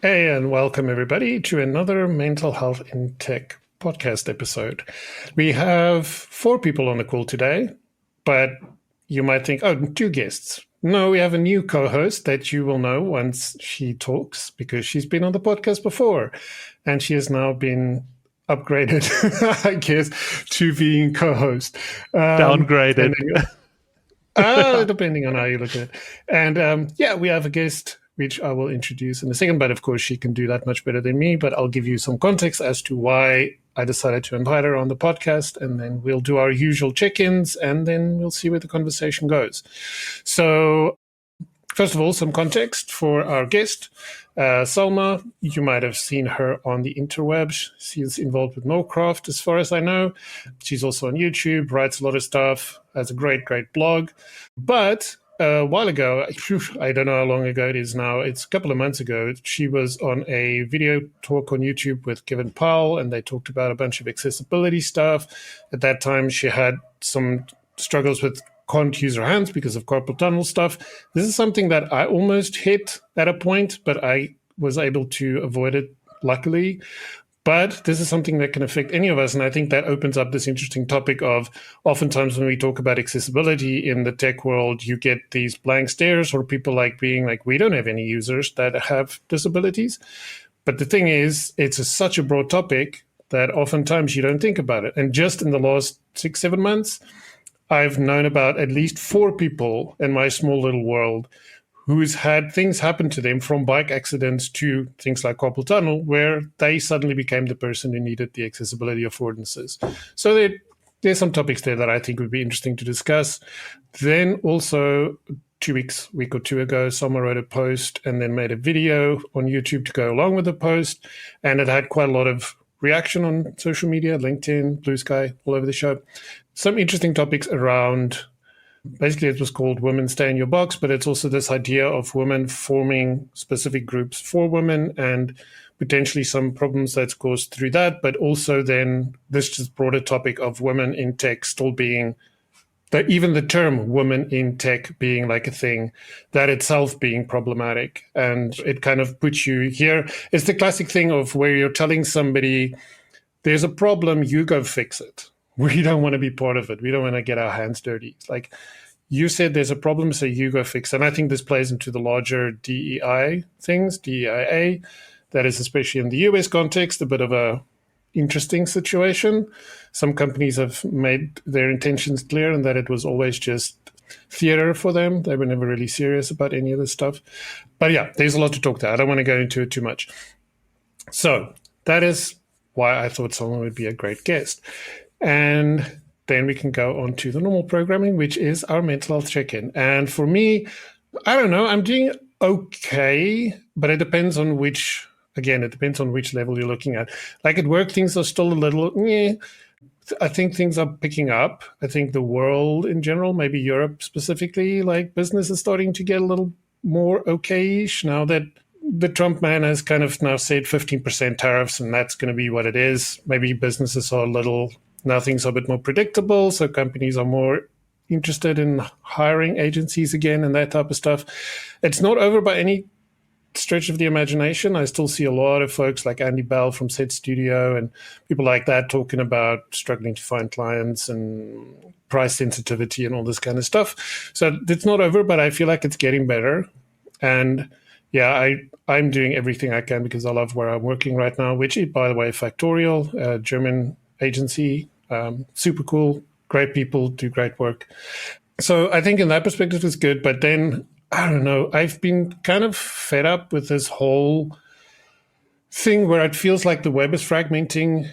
Hey, and welcome everybody to another Mental Health in Tech podcast episode. We have four people on the call today, but you might think, oh, two guests. No, we have a new co-host that you will know once she talks because she's been on the podcast before and she has now been upgraded, I guess, to being co-host. Downgraded. Depending on how you look at it. And yeah, we have a guest, which I will introduce in a second. But of course, she can do that much better than me. But I'll give you some context as to why I decided to invite her on the podcast. And then we'll do our usual check ins and then we'll see where the conversation goes. So, first of all, some context for our guest. Salma, you might have seen her on the interwebs. She's involved with Molecraft, as far as I know. She's also on YouTube, writes a lot of stuff, has a great blog. But a while ago, I don't know how long ago it is now, it's a couple of months ago, she was on a video talk on YouTube with Kevin Powell, and they talked about a bunch of accessibility stuff. At that time, she had some struggles with can't use her hands because of carpal tunnel stuff. This is something that I almost hit at a point, but I was able to avoid it, luckily. But this is something that can affect any of us. And I think that opens up this interesting topic of oftentimes when we talk about accessibility in the tech world, you get these blank stares or people being like, we don't have any users that have disabilities. But the thing is, it's such a broad topic that oftentimes you don't think about it. And just in the last 6-7 months, I've known about at least 4 people in my small little world who's had things happen to them from bike accidents to things like carpal tunnel, where they suddenly became the person who needed the accessibility affordances. So there's some topics there that I think would be interesting to discuss. Then also 2 weeks, week or two ago, someone wrote a post and then made a video on YouTube to go along with the post. And it had quite a lot of reaction on social media, LinkedIn, Blue Sky, all over the show. Some interesting topics around, basically it was called Women Stay in Your Box, but it's also this idea of women forming specific groups for women and potentially some problems that's caused through that, but also then this just broader topic of women in tech still being, even the term women in tech being like a thing, that itself being problematic. And it kind of puts you here. It's the classic thing of where you're telling somebody, there's a problem, you go fix it. We don't want to be part of it. We don't want to get our hands dirty. It's like, you said there's a problem, so you go fix it. And I think this plays into the larger DEI things, DEIA. That is, especially in the US context, a bit of a interesting situation. Some companies have made their intentions clear and that it was always just theater for them. They were never really serious about any of this stuff. But yeah, there's a lot to talk there. I don't want to go into it too much. So that is why I thought someone would be a great guest. And then we can go on to the normal programming, which is our mental health check-in. And for me, I don't know, I'm doing okay, but it depends on which level you're looking at. Like at work, things are still a little, I think things are picking up. I think the world in general, maybe Europe specifically, like business is starting to get a little more okay-ish now that the Trump man has kind of now said 15% tariffs, and that's going to be what it is. Maybe businesses are now things are a bit more predictable, so companies are more interested in hiring agencies again and that type of stuff. It's not over by any stretch of the imagination. I still see a lot of folks like Andy Bell from Set Studio and people like that talking about struggling to find clients and price sensitivity and all this kind of stuff. So it's not over, but I feel like it's getting better. And yeah, I'm doing everything I can because I love where I'm working right now, which is, by the way, Factorial, a German agency, super cool, great people, do great work. So I think in that perspective it's good. But then, I don't know, I've been kind of fed up with this whole thing where it feels like the web is fragmenting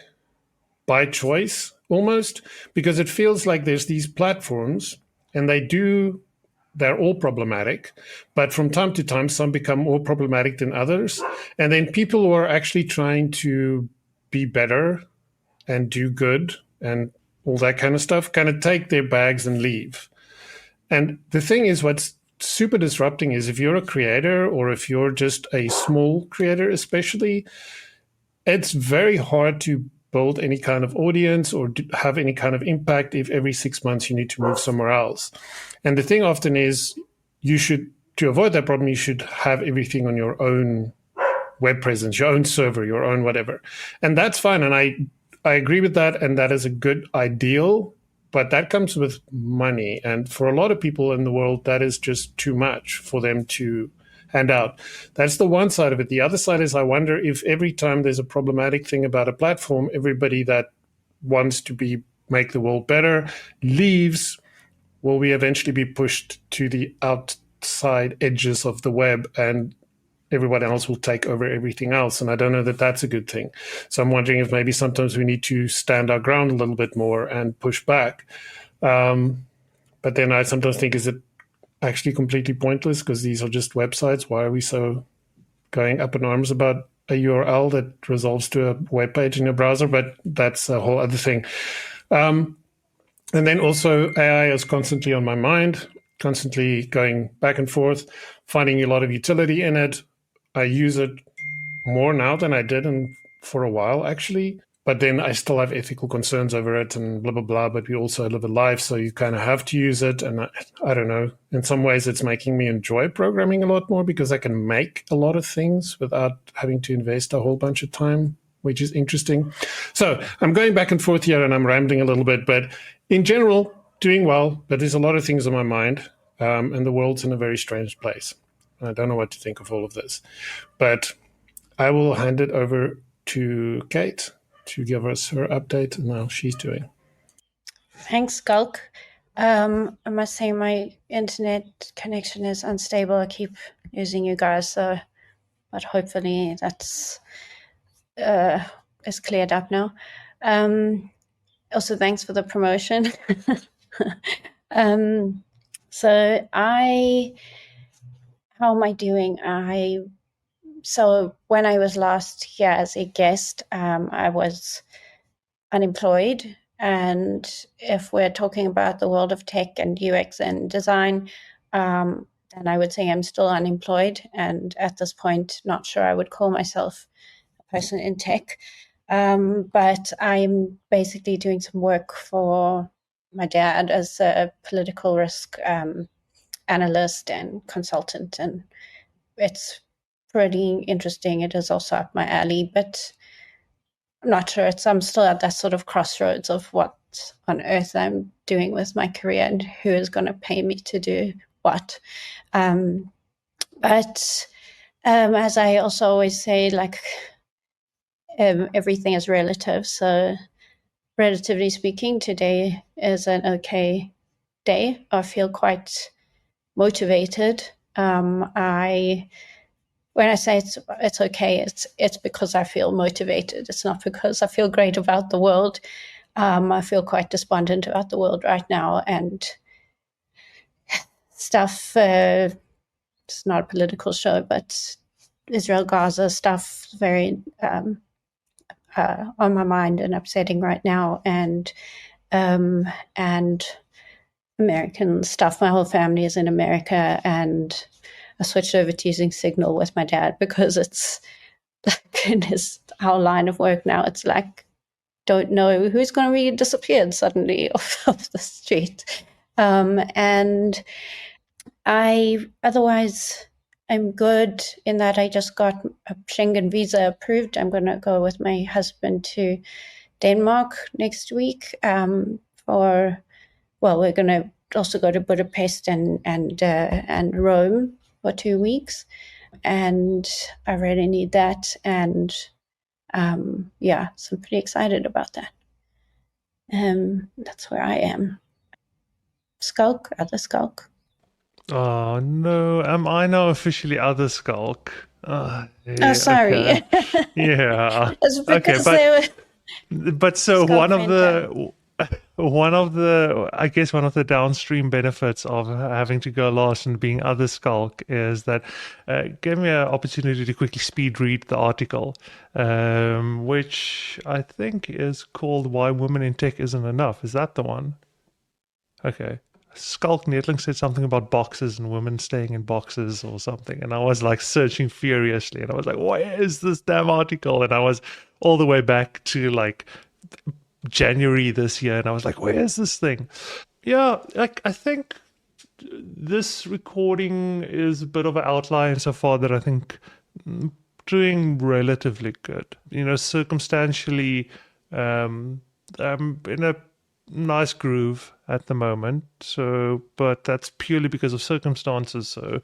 by choice almost, because it feels like there's these platforms and they're all problematic, but from time to time, some become more problematic than others. And then people who are actually trying to be better and do good and all that kind of stuff kind of take their bags and leave. And the thing is, what's super disrupting is if you're a creator or if you're just a small creator, especially, it's very hard to build any kind of audience or have any kind of impact if every 6 months you need to move somewhere else. And the thing often is to avoid that problem, you should have everything on your own web presence, your own server, your own whatever. And that's fine. And I agree with that. And that is a good ideal, but that comes with money. And for a lot of people in the world, that is just too much for them to hand out. That's the one side of it. The other side is I wonder if every time there's a problematic thing about a platform, everybody that wants to make the world better leaves, will we eventually be pushed to the outside edges of the web and everyone else will take over everything else? And I don't know that that's a good thing. So I'm wondering if maybe sometimes we need to stand our ground a little bit more and push back. But then I sometimes think, is it actually completely pointless because these are just websites? Why are we so going up in arms about a URL that resolves to a web page in your browser? But that's a whole other thing. And then also AI is constantly on my mind, constantly going back and forth, finding a lot of utility in it. I use it more now than I did for a while, actually. But then I still have ethical concerns over it and blah, blah, blah. But we also live a life, so you kind of have to use it. And I don't know. In some ways, it's making me enjoy programming a lot more because I can make a lot of things without having to invest a whole bunch of time, which is interesting. So I'm going back and forth here and I'm rambling a little bit. But in general, doing well. But there's a lot of things on my mind. And the world's in a very strange place. I don't know what to think of all of this. But I will hand it over to Kate to give us her update on how she's doing. Thanks, Skulk. I must say my internet connection is unstable. I keep using you guys, but hopefully that's is cleared up now. Also, thanks for the promotion. So how am I doing? So when I was last here as a guest, I was unemployed. And if we're talking about the world of tech and UX and design, then I would say I'm still unemployed. And at this point, not sure I would call myself a person in tech. But I'm basically doing some work for my dad as a political risk analyst and consultant. And it's pretty interesting. It is also up my alley, but I'm not sure. I'm still at that sort of crossroads of what on earth I'm doing with my career and who is going to pay me to do what. But as I also always say, like everything is relative. So relatively speaking, today is an okay day. I feel quite motivated. When I say it's okay, it's because I feel motivated. It's not because I feel great about the world. I feel quite despondent about the world right now, and stuff. It's not a political show, but Israel-Gaza stuff very on my mind and upsetting right now, and American stuff. My whole family is in America, and I switched over to using Signal with my dad because it's like in our line of work now. It's like, don't know who's going to be disappeared suddenly off the street. And otherwise, I'm good in that I just got a Schengen visa approved. I'm going to go with my husband to Denmark next week we're going to also go to Budapest and Rome for 2 weeks, and I really need that. And so I'm pretty excited about that. That's where I am. Skulk, other Skulk. Oh no, am I now officially other Skulk? Yeah, sorry. Okay. Yeah. It's because but so one of the downstream benefits of having to go last and being other Skulk is that gave me an opportunity to quickly speed read the article, which I think is called "Why Women in Tech Isn't Enough." Is that the one? Okay. Skulk Netling said something about boxes and women staying in boxes or something, and I was like searching furiously, and I was like, where is this damn article? And I was all the way back to like January this year, and I was like, where is this thing? Yeah, like I think this recording is a bit of an outlier insofar that I think doing relatively good. Circumstantially, I'm in a nice groove at the moment. So, but that's purely because of circumstances. So,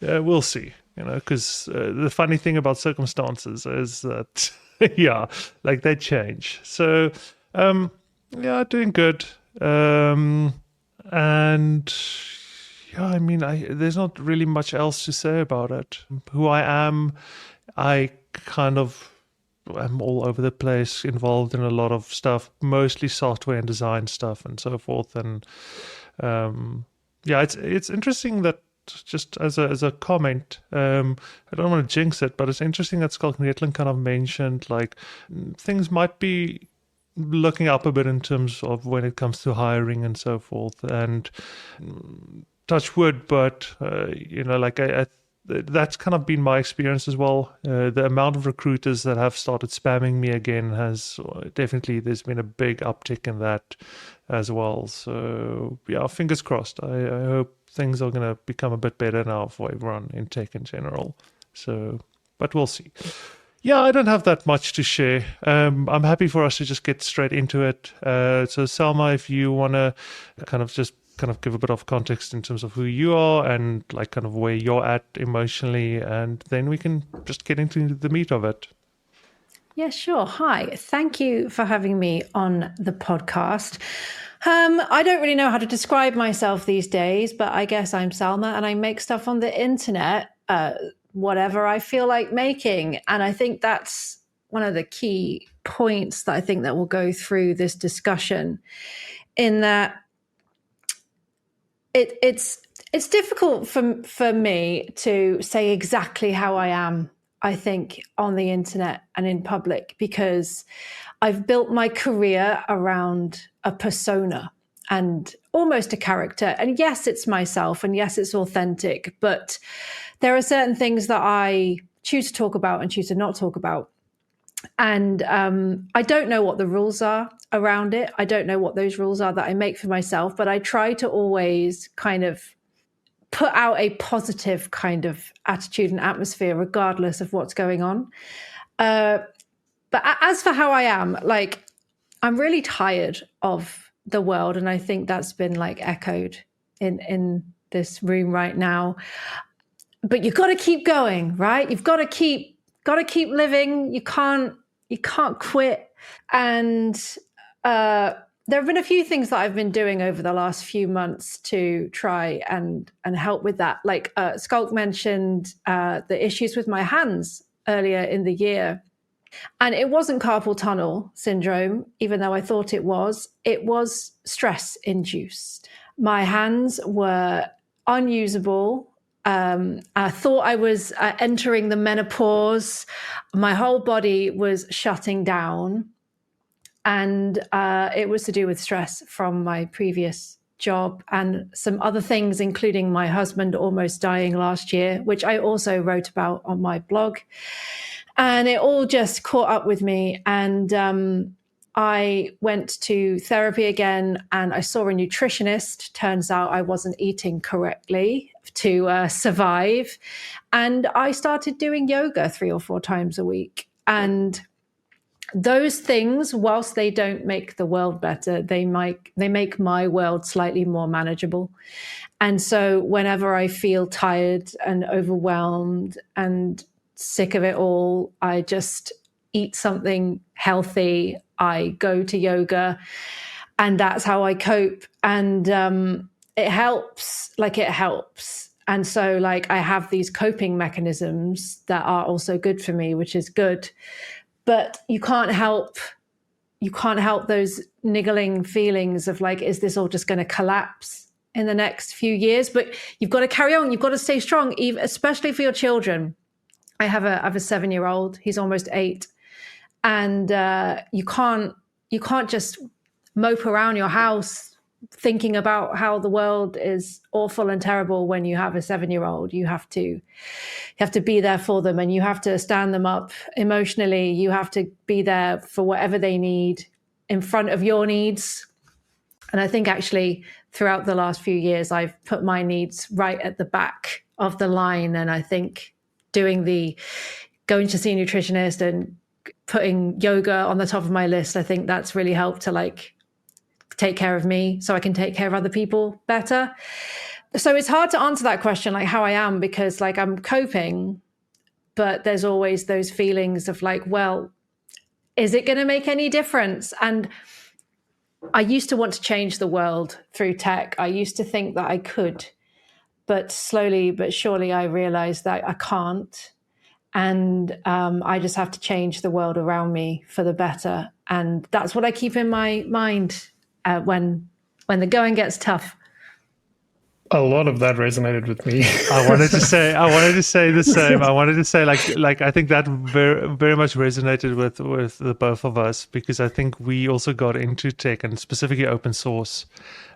we'll see. Because the funny thing about circumstances is that, yeah, like they change. So, yeah, doing good. And yeah, I mean, there's not really much else to say about it. Who I am, I kind of am all over the place, involved in a lot of stuff, mostly software and design stuff and so forth. And yeah, it's interesting that, just as a comment, I don't want to jinx it, but it's interesting that Skulk Netling kind of mentioned like things might be looking up a bit in terms of when it comes to hiring and so forth. And touch wood, but like I that's kind of been my experience as well. The amount of recruiters that have started spamming me again has definitely, there's been a big uptick in that as well. So yeah, fingers crossed. I hope things are going to become a bit better now for everyone in tech in general. So, but we'll see. Yeah, I don't have that much to share. I'm happy for us to just get straight into it. So Salma, if you want to kind of give a bit of context in terms of who you are and like kind of where you're at emotionally, and then we can just get into the meat of it. Yeah, sure. Hi. Thank you for having me on the podcast. I don't really know how to describe myself these days, but I guess I'm Salma and I make stuff on the internet, whatever I feel like making. And I think that's one of the key points that I think that will go through this discussion, in that it's difficult for me to say exactly how I am, I think, on the internet and in public, because I've built my career around a persona and almost a character. And yes, it's myself, and yes, it's authentic, but there are certain things that I choose to talk about and choose to not talk about. And I don't know what the rules are around it. I don't know what those rules are that I make for myself, but I try to always kind of put out a positive kind of attitude and atmosphere, regardless of what's going on. But as for how I am, like, I'm really tired of the world. And I think that's been like echoed in this room right now. But you've got to keep going, right? You've got to keep living. You can't quit. And there have been a few things that I've been doing over the last few months to try and help with that. Like Skulk mentioned the issues with my hands earlier in the year. And it wasn't carpal tunnel syndrome, even though I thought it was. It was stress-induced. My hands were unusable. I thought I was entering the menopause. My whole body was shutting down. And it was to do with stress from my previous job and some other things, including my husband almost dying last year, which I also wrote about on my blog. And it all just caught up with me. And I went to therapy again, and I saw a nutritionist. Turns out I wasn't eating correctly to survive. And I started doing yoga 3 or 4 times a week. And those things, whilst they don't make the world better, they make my world slightly more manageable. And so whenever I feel tired and overwhelmed and sick of it all, I just eat something healthy. I go to yoga, and that's how I cope. And it helps. And so I have these coping mechanisms that are also good for me, which is good. But you can't help those niggling feelings of is this all just going to collapse in the next few years? But you've got to carry on. You've got to stay strong, especially for your children. I have a 7-year-old. He's almost 8. And you can't just mope around your house thinking about how the world is awful and terrible when you have a 7-year-old. You have to be there for them, and you have to stand them up emotionally. You have to be there for whatever they need in front of your needs. And I think actually throughout the last few years, I've put my needs right at the back of the line. And I think going going to see a nutritionist and putting yoga on the top of my list, I think that's really helped to like take care of me so I can take care of other people better. So it's hard to answer that question, like how I am, because like I'm coping, but there's always those feelings of like, well, is it going to make any difference? And I used to want to change the world through tech. I used to think that I could, but slowly but surely I realized that I can't. And I just have to change the world around me for the better. And that's what I keep in my mind when the going gets tough. A lot of that resonated with me. I wanted to say the same. I wanted to say like I think that very, very much resonated with the both of us, because I think we also got into tech and specifically open source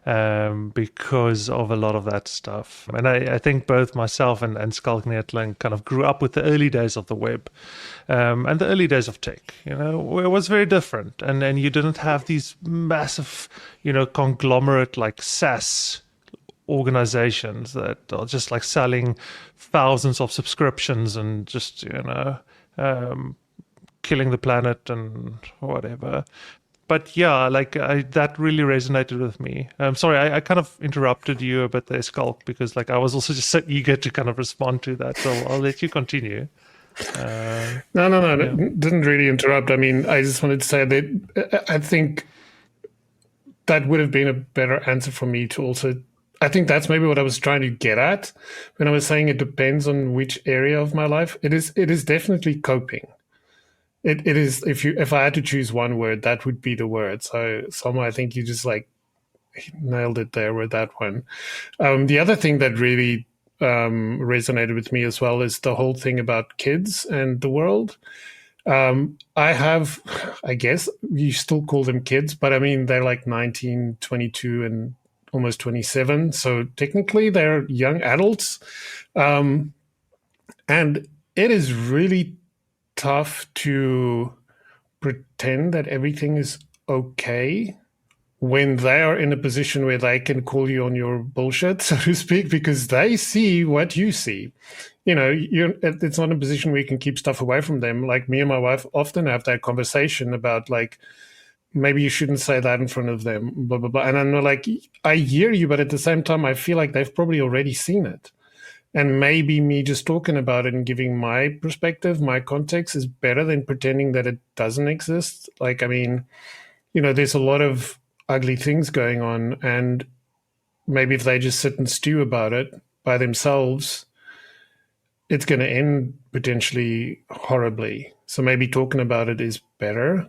because of a lot of that stuff. And I think both myself and Skalk Neertling kind of grew up with the early days of the web and the early days of tech. You know, it was very different, and you didn't have these massive, you know, conglomerate like SaaS organizations that are just like selling thousands of subscriptions and just, you know, killing the planet and whatever. But yeah, like that really resonated with me. Sorry, I kind of interrupted you a bit there, Skalk, because like I was also just so eager to kind of respond to that. So I'll let you continue. No, yeah. Didn't really interrupt. I mean, I just wanted to say that I think that would have been a better answer for me to also. I think that's maybe what I was trying to get at when I was saying it depends on which area of my life. It is definitely coping. It is, if I had to choose one word, that would be the word. So Salma, I think you just like nailed it there with that one. The other thing that really resonated with me as well is the whole thing about kids and the world. I guess you still call them kids, but I mean, they're like 19, 22 and almost 27. So technically they're young adults. And it is really tough to pretend that everything is okay when they are in a position where they can call you on your bullshit, so to speak, because they see what you see. You know, it's not a position where you can keep stuff away from them. Like me and my wife often have that conversation about like, maybe you shouldn't say that in front of them, blah, blah, blah. And I'm like, I hear you, but at the same time, I feel like they've probably already seen it. And maybe me just talking about it and giving my perspective, my context is better than pretending that it doesn't exist. Like, I mean, you know, there's a lot of ugly things going on. And maybe if they just sit and stew about it by themselves, it's going to end potentially horribly. So maybe talking about it is better.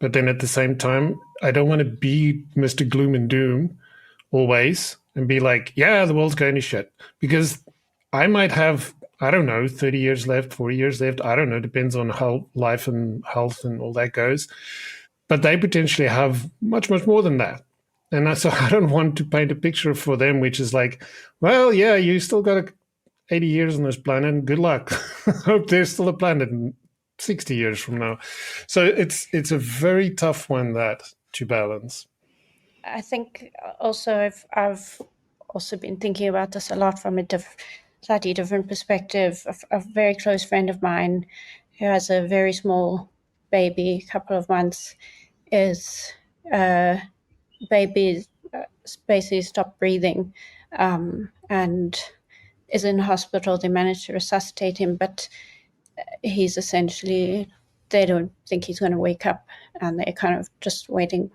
But then at the same time, I don't want to be Mr. Gloom and Doom always and be like, yeah, the world's going to shit. Because I might have, I don't know, 30 years left, 40 years left. I don't know. Depends on how life and health and all that goes. But they potentially have much, much more than that. And so I don't want to paint a picture for them, which is like, well, yeah, you still got 80 years on this planet. Good luck. Hope there's still a planet 60 years from now. So it's a very tough one that to balance. I think also I've also been thinking about this a lot from a slightly different perspective. A very close friend of mine who has a very small baby, couple of months, is baby basically stopped breathing and is in hospital. They managed to resuscitate him, but he's essentially, they don't think he's going to wake up, and they're kind of just waiting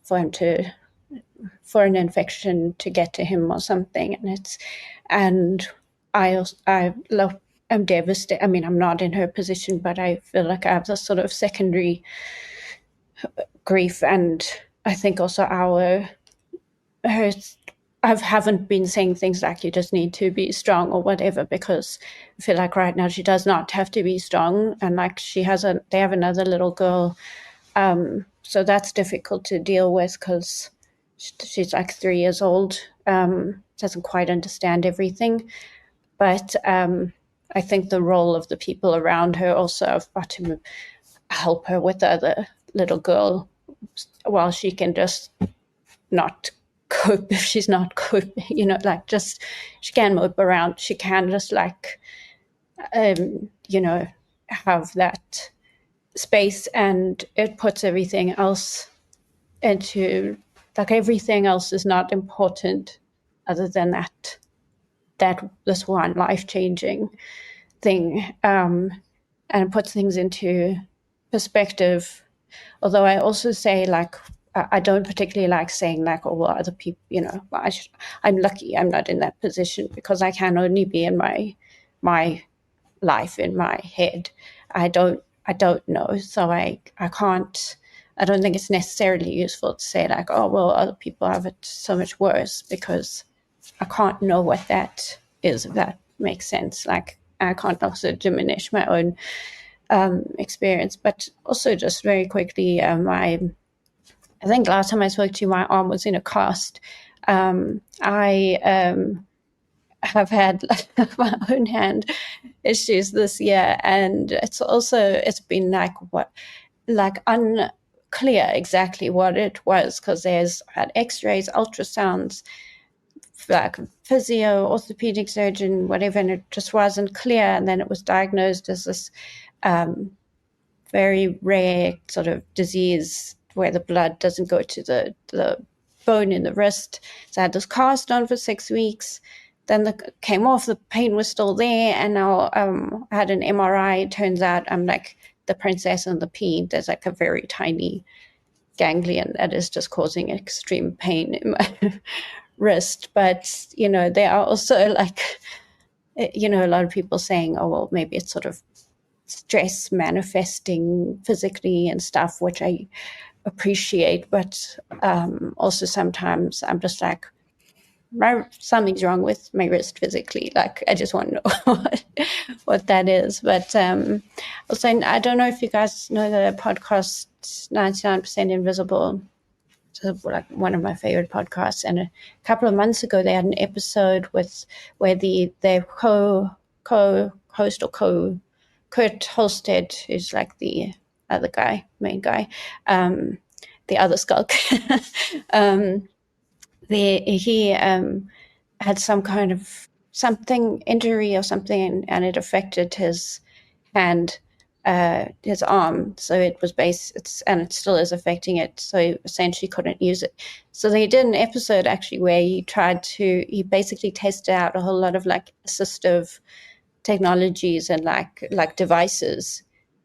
for him for an infection to get to him or something. And I'm devastated. I mean, I'm not in her position, but I feel like I have this sort of secondary grief. And I think also I haven't been saying things like you just need to be strong or whatever, because I feel like right now she does not have to be strong. And like they have another little girl. So that's difficult to deal with because she's like 3 years old, doesn't quite understand everything. But I think the role of the people around her also have got to help her with the other little girl while she can just not cope if she's not coping, you know, like just she can move around. She can just like, you know, have that space, and it puts everything else into, like, everything else is not important other than that this one life-changing thing, and it puts things into perspective. Although I also say, like, I don't particularly like saying, like, oh, well, other people, I'm lucky I'm not in that position, because I can only be in my life, in my head. I don't know, so I can't. I don't think it's necessarily useful to say, like, oh, well, other people have it so much worse, because I can't know what that is, if that makes sense. Like, I can't also diminish my own experience. But also, just very quickly, I think last time I spoke to you, my arm was in a cast. I have had my own hand issues this year, and it's been unclear exactly what it was, because there's had x-rays, ultrasounds, like physio, orthopedic surgeon, whatever, and it just wasn't clear. And then it was diagnosed as this very rare sort of disease where the blood doesn't go to the bone in the wrist. So I had this cast on for 6 weeks. Then came off, the pain was still there, and now I had an MRI. It turns out I'm like the princess and the pea. There's like a very tiny ganglion that is just causing extreme pain in my wrist. But, there are also, like, a lot of people saying, oh, well, maybe it's sort of stress manifesting physically and stuff, which I appreciate. But also sometimes I'm just like, something's wrong with my wrist physically. Like, I just want to know what that is. But also, I don't know if you guys know the podcast 99% Invisible. So, like, one of my favorite podcasts. And a couple of months ago, they had an episode where their co-host or Kurt Holstead, who's like the other guy, main guy, the other skulk. He had some kind of injury or something, and it affected his hand, his arm. So it was and it still is affecting it. So he essentially couldn't use it. So they did an episode actually where he basically tested out a whole lot of like assistive technologies and like devices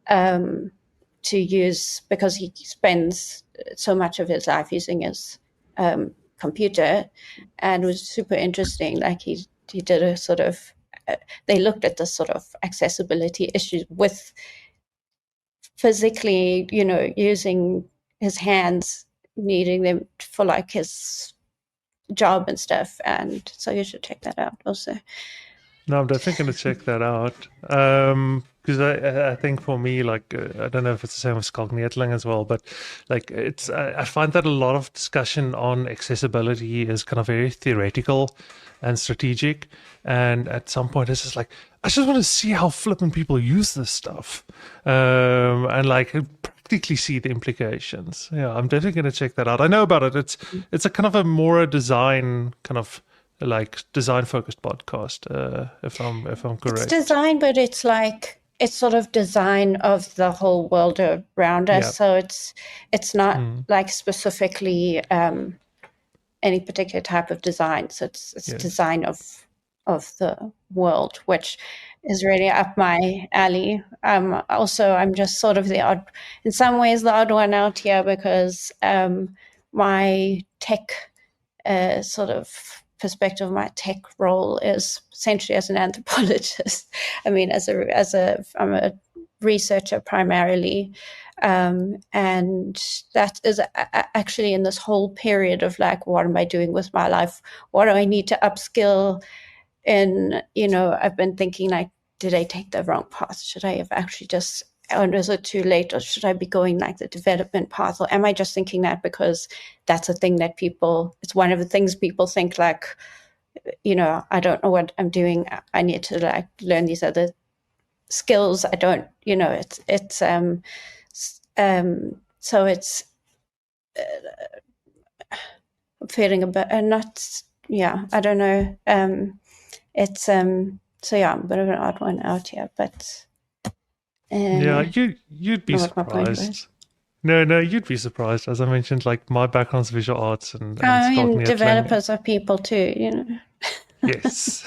to use, because he spends so much of his life using his computer. And it was super interesting. Like, he did a sort of they looked at the sort of accessibility issues with physically, using his hands, needing them for like his job and stuff. And so you should check that out also. No, I'm definitely going to check that out. Because I think for me, like, I don't know if it's the same with Skalkneetling as well, but like, I find that a lot of discussion on accessibility is kind of very theoretical and strategic. And at some point, it's just like, I just want to see how flippant people use this stuff, and like practically see the implications. Yeah, I'm definitely going to check that out. I know about it. It's a kind of a more design kind of like design focused podcast, if I'm correct. It's design, but it's like, it's sort of design of the whole world around us. Yep. So it's not like specifically any particular type of design. So it's yes. Design of the world, which is really up my alley. Also, I'm just sort of in some ways the odd one out here, because my tech sort of perspective, my tech role is essentially as an anthropologist. I mean, I'm a researcher primarily, and that is actually in this whole period of like, what am I doing with my life? What do I need to upskill in? I've been thinking, like, did I take the wrong path? Should I have actually just, or is it too late, or should I be going like the development path? Or am I just thinking that because that's a thing that it's one of the things people think, like, I don't know what I'm doing. I need to like learn these other skills. I don't, so it's feeling a bit not, yeah, I don't know. So yeah, I'm a bit of an odd one out here, but Yeah, you'd be Know what my point was. surprised. No, you'd be surprised. As I mentioned, like my background's visual arts and I Scott mean, Nettling. developers are people too, you know. Yes.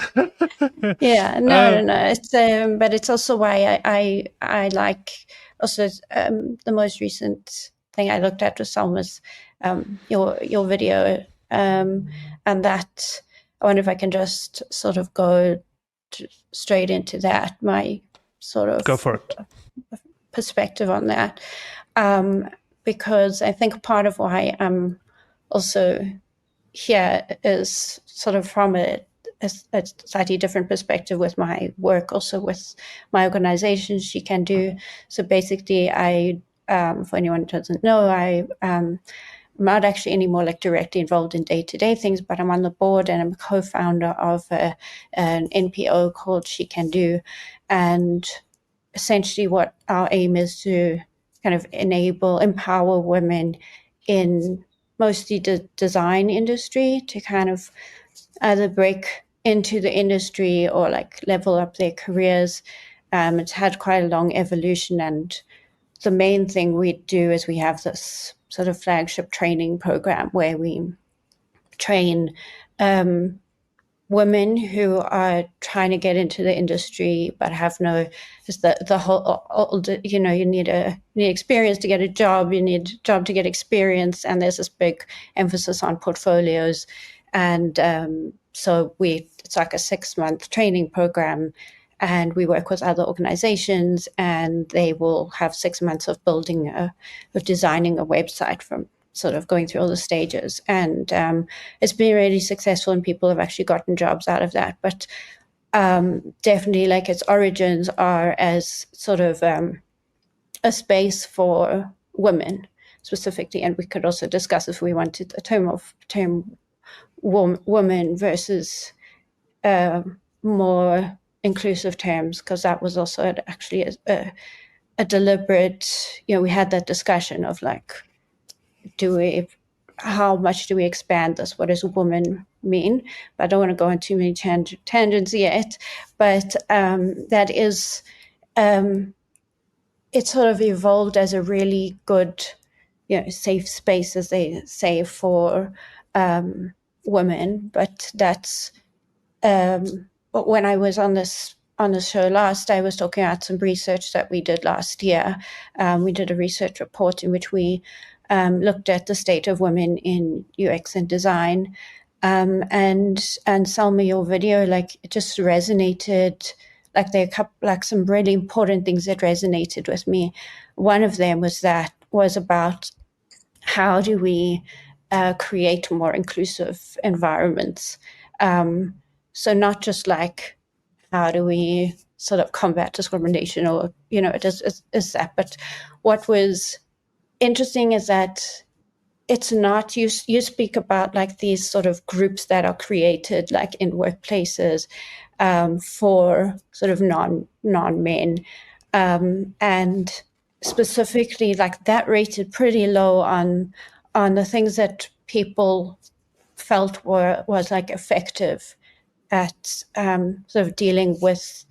Yeah, uh, no. It's but it's also why I like also the most recent thing I looked at was Salma's your video, and that I wonder if I can just sort of go straight into that, my sort Go of for it. perspective on that, because I think part of why I'm also here is sort of from a slightly different perspective with my work, also with my organization, She Can Do. So basically, I, for anyone who doesn't know, I'm not actually anymore like directly involved in day-to-day things, but I'm on the board and I'm a co-founder of an NPO called She Can Do. And essentially what our aim is to kind of empower women in mostly the design industry to kind of either break into the industry or like level up their careers. It's had quite a long evolution, and the main thing we do is we have this sort of flagship training program where we train women who are trying to get into the industry but have no, is the whole, you know, you need experience to get a job, you need a job to get experience, and there's this big emphasis on portfolios. And so it's like a 6-month training program, and we work with other organizations, and they will have 6 months of building of designing a website from sort of going through all the stages. And it's been really successful, and people have actually gotten jobs out of that. But definitely, like, its origins are as sort of a space for women specifically. And we could also discuss, if we wanted, a term woman versus more inclusive terms, because that was also actually a deliberate, you know, we had that discussion of like, how much do we expand this? What does woman mean? But I don't want to go on too many tangents yet. But that is, it sort of evolved as a really good, you know, safe space, as they say, for women. But that's, but when I was on this show last, I was talking about some research that we did last year. We did a research report in which we looked at the state of women in UX and design. And Salma, your video, like, it just resonated. Like, there are a couple, like, some really important things that resonated with me. One of them was about how do we create more inclusive environments. So not just like, how do we sort of combat discrimination, or, you know, it is that. But what was interesting is that it's not, you speak about like these sort of groups that are created like in workplaces for sort of non-men, and specifically like that rated pretty low on the things that people felt was like effective at sort of dealing with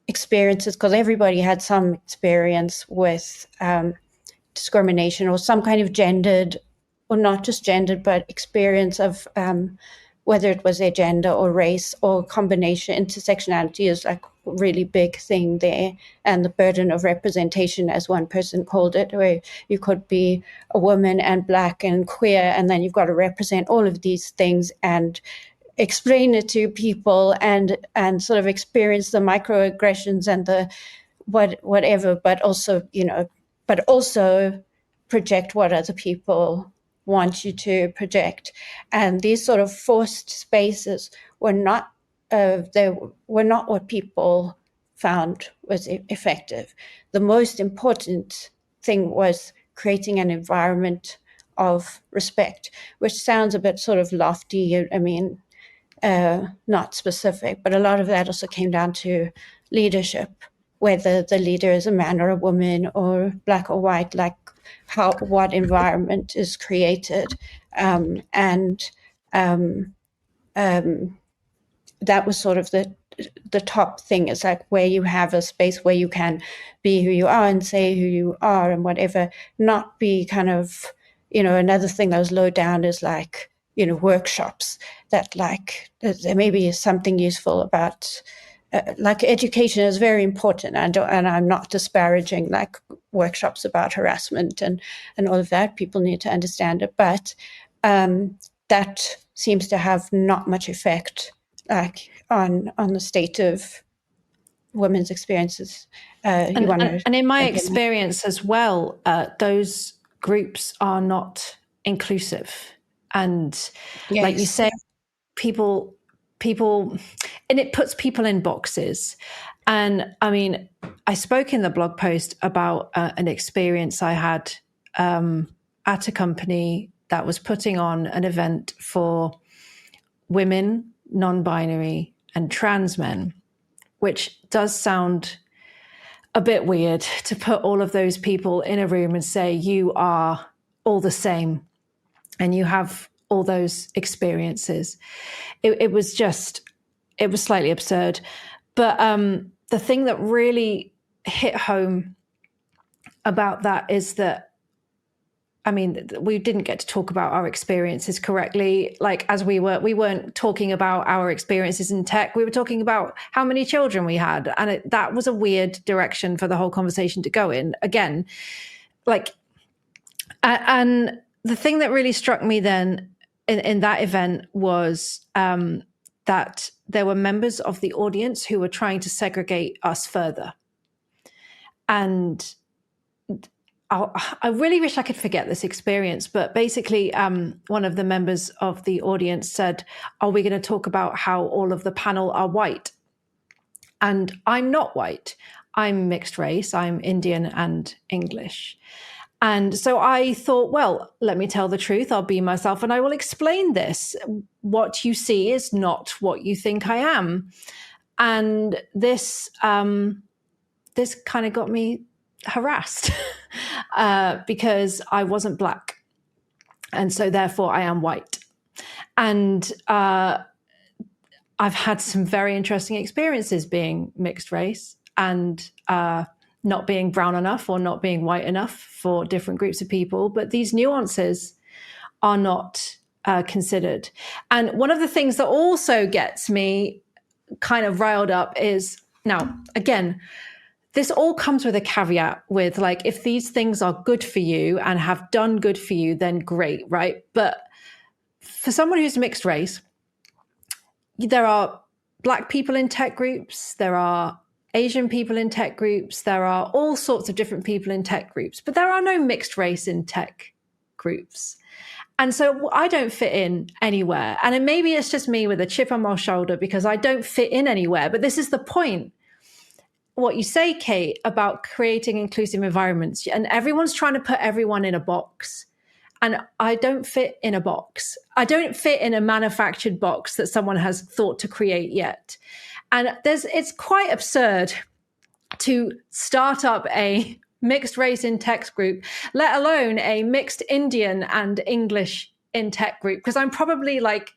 experiences, because everybody had some experience with discrimination or some kind of gendered, or not just gendered, but experience of whether it was their gender or race or combination. Intersectionality is like a really big thing there, and the burden of representation, as one person called it, where you could be a woman and Black and queer, and then you've got to represent all of these things and explain it to people and sort of experience the microaggressions and the whatever, but also, you know, but also project what other people want you to project. And these sort of forced spaces were not what people found was effective. The most important thing was creating an environment of respect, which sounds a bit sort of lofty. I mean, not specific, but a lot of that also came down to leadership, whether the leader is a man or a woman or Black or white, like what environment is created. And that was sort of the top thing is like where you have a space where you can be who you are and say who you are and whatever, not be kind of, another thing that was low down is like, workshops that like, there may be something useful about, like education is very important. And I'm not disparaging like workshops about harassment and all of that. People need to understand it, but that seems to have not much effect like on the state of women's experiences. And in my experience as well, those groups are not inclusive. And yes. Like you say, people, and it puts people in boxes. And I mean, I spoke in the blog post about an experience I had at a company that was putting on an event for women, non-binary, and trans men, which does sound a bit weird to put all of those people in a room and say, you are all the same and you have all those experiences. It was slightly absurd. But the thing that really hit home about that is that, I mean, we didn't get to talk about our experiences correctly. Like as we weren't talking about our experiences in tech. We were talking about how many children we had. And that was a weird direction for the whole conversation to go in again. And the thing that really struck me then in that event was that there were members of the audience who were trying to segregate us further. And I really wish I could forget this experience, but basically one of the members of the audience said, are we going to talk about how all of the panel are white? And I'm not white. I'm mixed race. I'm Indian and English. And so I thought, well, let me tell the truth. I'll be myself and I will explain this. What you see is not what you think I am. And this kind of got me harassed because I wasn't black. And so therefore I am white. And I've had some very interesting experiences being mixed race and not being brown enough or not being white enough for different groups of people. But these nuances are not considered. And one of the things that also gets me kind of riled up is, now, again, this all comes with a caveat with like, if these things are good for you and have done good for you, then great, right? But for someone who's mixed race, there are Black people in tech groups, there are Asian people in tech groups, there are all sorts of different people in tech groups, but there are no mixed race in tech groups. And so I don't fit in anywhere. And maybe it's just me with a chip on my shoulder because I don't fit in anywhere. But this is the point. What you say, Kate, about creating inclusive environments, and everyone's trying to put everyone in a box. And I don't fit in a box. I don't fit in a manufactured box that someone has thought to create yet. And it's quite absurd to start up a mixed race in tech group, let alone a mixed Indian and English in tech group, because I'm probably like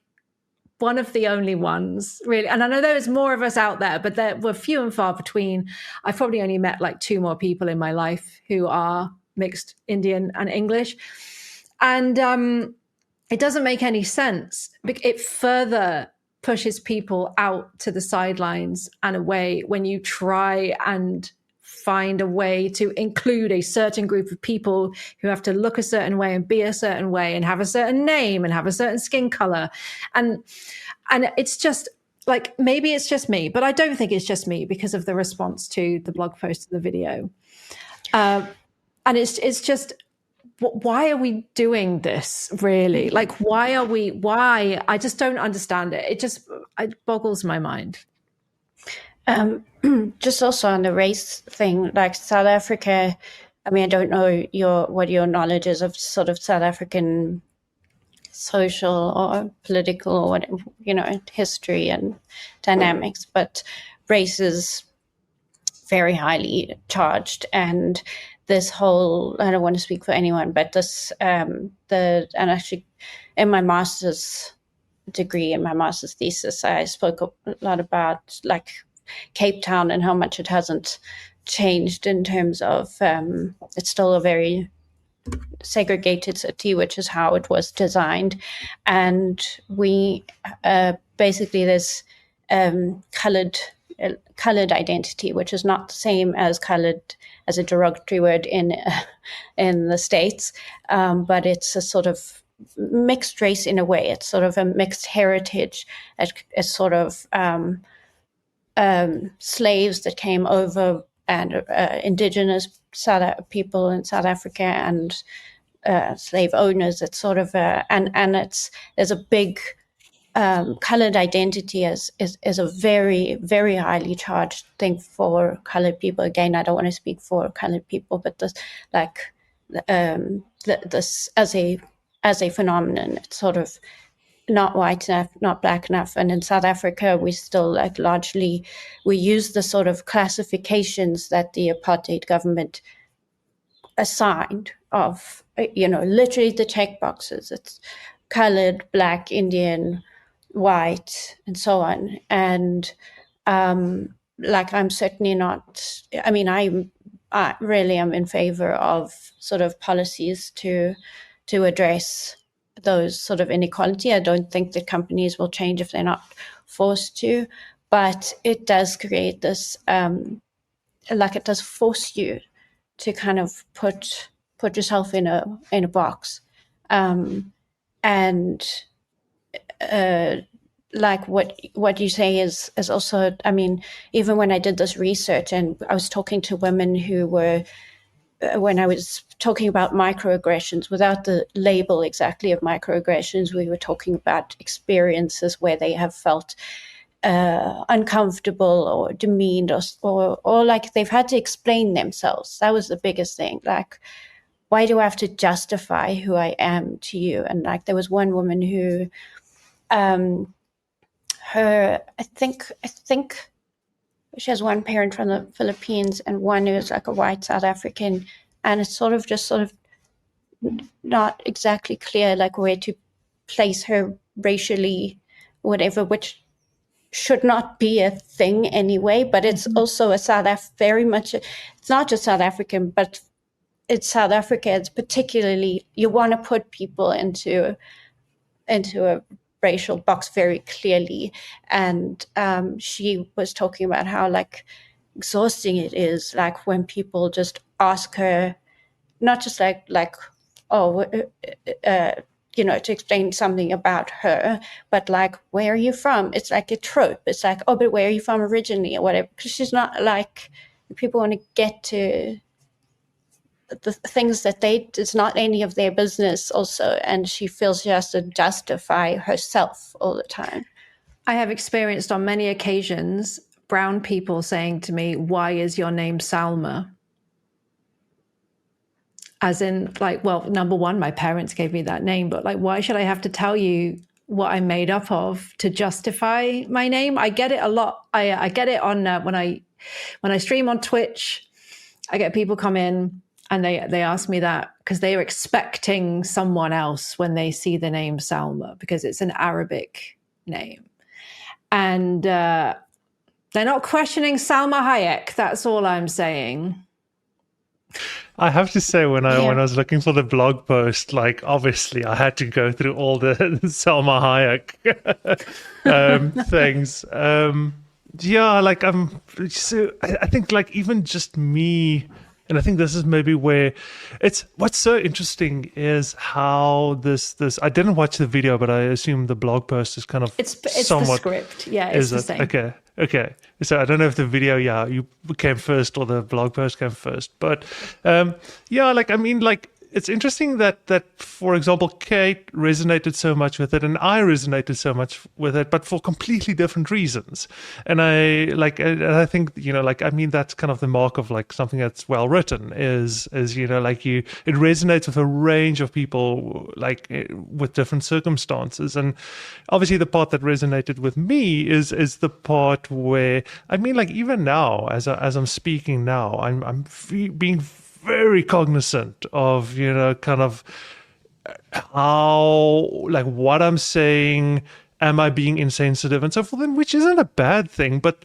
one of the only ones, really. And I know there's more of us out there, but there were few and far between. I've probably only met like 2 more people in my life who are mixed Indian and English. And it doesn't make any sense. It further pushes people out to the sidelines and away when you try and find a way to include a certain group of people who have to look a certain way and be a certain way and have a certain name and have a certain skin color. And it's just like, maybe it's just me, but I don't think it's just me because of the response to the blog post and the video. And it's just, why are we doing this really? Like, why? I just don't understand it. It boggles my mind. Just also on the race thing, like South Africa, I mean, I don't know what your knowledge is of sort of South African social or political or whatever, history and dynamics, but race is very highly charged. And this whole, I don't want to speak for anyone, but this, and actually in my master's degree in my master's thesis, I spoke a lot about like Cape Town and how much it hasn't changed in terms of it's still a very segregated city, which is how it was designed. And we basically there's colored identity, which is not the same as colored as a derogatory word in the States, but it's a sort of mixed race in a way. It's sort of a mixed heritage. It's sort of slaves that came over and indigenous people in South Africa and slave owners. It's sort of there's a big colored identity is a very, very highly charged thing for colored people. Again, I don't want to speak for colored people, but this as a phenomenon, it's sort of not white enough, not black enough. And in South Africa, we still largely we use the sort of classifications that the apartheid government assigned of, literally the checkboxes. It's colored, black, Indian, white, and so on. And I'm certainly not, I really am in favor of sort of policies to address those sort of inequality. I don't think that companies will change if they're not forced to, but it does create this, it does force you to kind of put yourself in a box, and what you say is also, even when I did this research and I was talking to women who were, when I was talking about microaggressions, without the label exactly of microaggressions, we were talking about experiences where they have felt uncomfortable or demeaned or like they've had to explain themselves. That was the biggest thing. Like, why do I have to justify who I am to you? And like, there was one woman who, I think she has one parent from the Philippines and one who's like a white South African, and it's sort of not exactly clear like where to place her racially, whatever, which should not be a thing anyway. But it's also very much. It's not just South African, but it's South Africa. It's particularly, you want to put people into a racial box very clearly. And she was talking about how like exhausting it is, like when people just ask her, not just to explain something about her, but like, where are you from? It's like a trope. It's like, oh, but where are you from originally or whatever? Because she's not like, people want to get to the things that it's not any of their business also. And she feels she has to justify herself all the time. I have experienced on many occasions brown people saying to me, why is your name Salma? As in, like, well, number one, my parents gave me that name, but like, why should I have to tell you what I'm made up of to justify my name? I get it a lot. I get it on when I stream on Twitch. I get people come in and they ask me that because they are expecting someone else when they see the name Salma because it's an Arabic name. And they're not questioning Salma Hayek. That's all I'm saying. I have to say, when I was looking for the blog post, like obviously I had to go through all the Salma Hayek things. So I think like even just me. And I think this is maybe where what's so interesting is how this I didn't watch the video, but I assume the blog post is kind of it's somewhat the script. Yeah, it's the same. Okay. So I don't know if the video, you came first or the blog post came first, but it's interesting that for example, Kate resonated so much with it and I resonated so much with it, but for completely different reasons. And I think, that's kind of the mark of like something that's well written is it resonates with a range of people, like with different circumstances. And obviously the part that resonated with me is the part where, even now, as I'm speaking now, I'm being very cognizant of, kind of how, like what I'm saying am I being insensitive and so forth, and which isn't a bad thing, but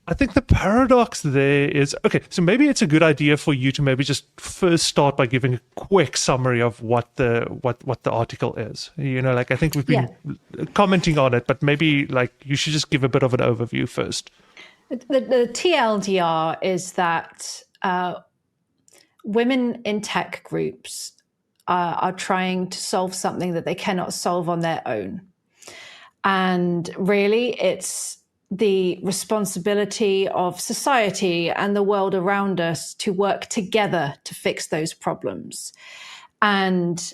I think the paradox there is, okay, so maybe it's a good idea for you to maybe just first start by giving a quick summary of what the article is. Like I think we've been commenting on it, but maybe like you should just give a bit of an overview first. The TLDR is that women in tech groups are trying to solve something that they cannot solve on their own. And really, it's the responsibility of society and the world around us to work together to fix those problems. And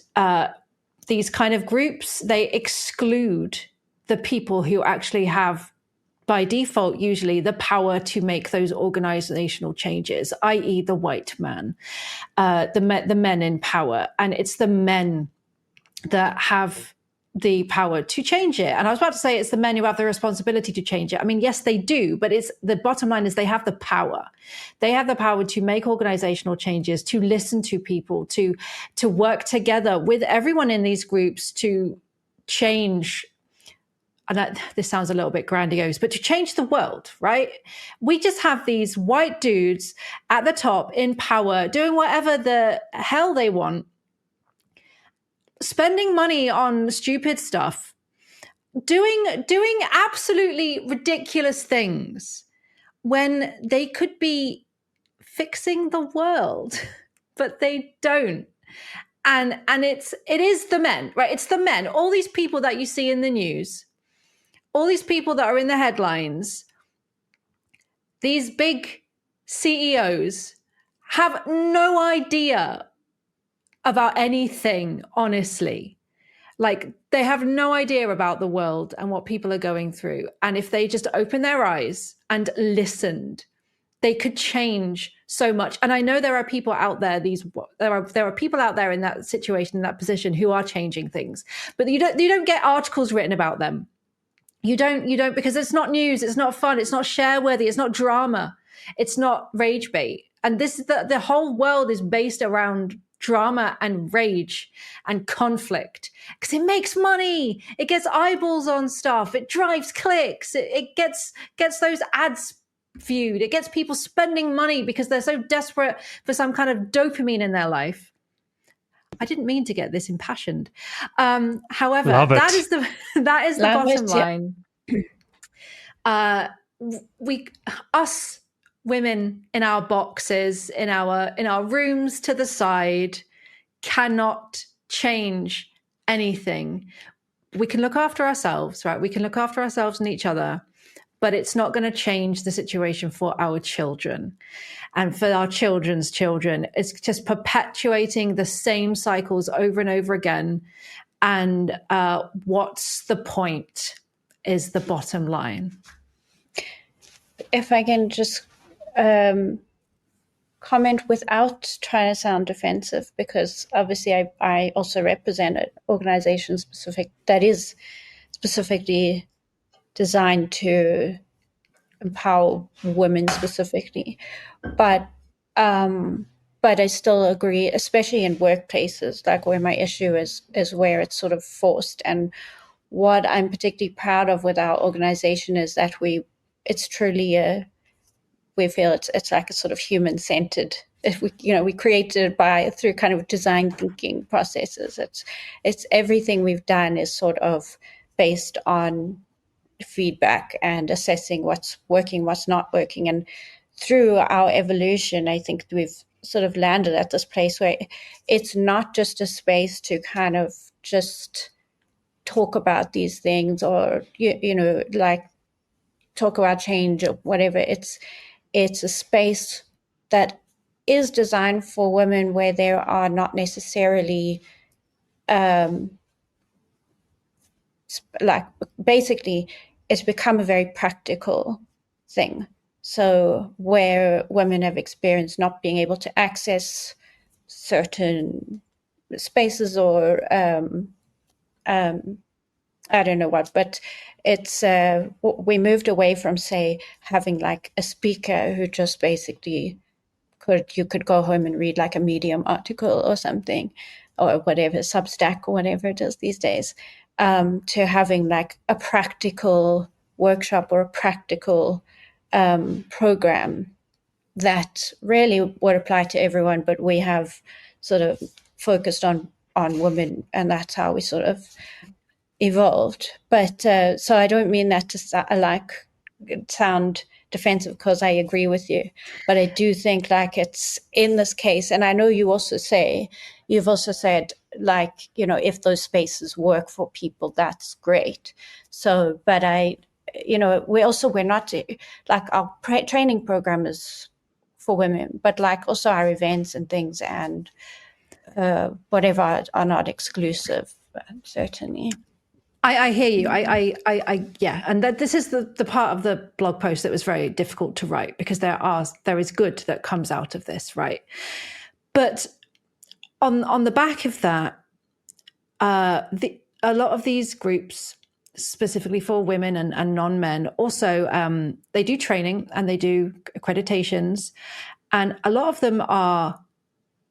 these kind of groups, they exclude the people who actually have, by default, usually the power to make those organizational changes, i.e. the white man, the men in power. And it's the men that have the power to change it. And I was about to say it's the men who have the responsibility to change it. I mean, yes, they do, but it's the bottom line is they have the power. They have the power to make organizational changes, to listen to people, to work together with everyone in these groups to change. And this sounds a little bit grandiose, but to change the world, right? We just have these white dudes at the top in power doing whatever the hell they want, spending money on stupid stuff, doing absolutely ridiculous things when they could be fixing the world, but they don't. And it is the men, right? It's the men. All these people that you see in the news, all these people that are in the headlines, these big CEOs have no idea about anything, honestly. Like, they have no idea about the world and what people are going through. And if they just opened their eyes and listened, they could change so much. And I know there are people out there, there are people out there in that situation, in that position, who are changing things. But you don't get articles written about them. You don't, because it's not news, it's not fun, it's not share worthy, it's not drama, it's not rage bait. And the whole world is based around drama and rage and conflict, because it makes money, it gets eyeballs on stuff, it drives clicks, it gets those ads viewed, it gets people spending money because they're so desperate for some kind of dopamine in their life. I didn't mean to get this impassioned. However, that is the bottom line. Us women in our boxes, in our rooms to the side, cannot change anything. We can look after ourselves, right? We can look after ourselves and each other, but it's not going to change the situation for our children and for our children's children. It's just perpetuating the same cycles over and over again. And what's the point is the bottom line. If I can just comment without trying to sound defensive, because obviously I also represent an organization that is specifically designed to empower women specifically. But I still agree, especially in workplaces, like where my issue is where it's sort of forced. And what I'm particularly proud of with our organization is that it's truly we feel it's like a sort of human-centered. If we created it through kind of design thinking processes. It's everything we've done is sort of based on feedback and assessing what's working, what's not working. And through our evolution, I think we've sort of landed at this place where it's not just a space to kind of just talk about these things or like talk about change or whatever. It's a space that is designed for women where there are not necessarily like basically it's become a very practical thing. So where women have experienced not being able to access certain spaces or I don't know what, but it's we moved away from, say, having like a speaker who just basically you could go home and read like a Medium article or something or whatever, Substack or whatever it is these days. to having like a practical workshop or a practical program that really would apply to everyone, but we have sort of focused on women, and that's how we sort of evolved. But so I don't mean that to sound defensive, because I agree with you, but I do think like it's in this case, and I know you've also said like, you know, if those spaces work for people, that's great. So, but we're not like our training program is for women, but like also our events and things and whatever are not exclusive, certainly. I hear you. Yeah. And this is the part of the blog post that was very difficult to write, because there is good that comes out of this, right? But on the back of that, a lot of these groups, specifically for women and non-men, also they do training and they do accreditations, and a lot of them are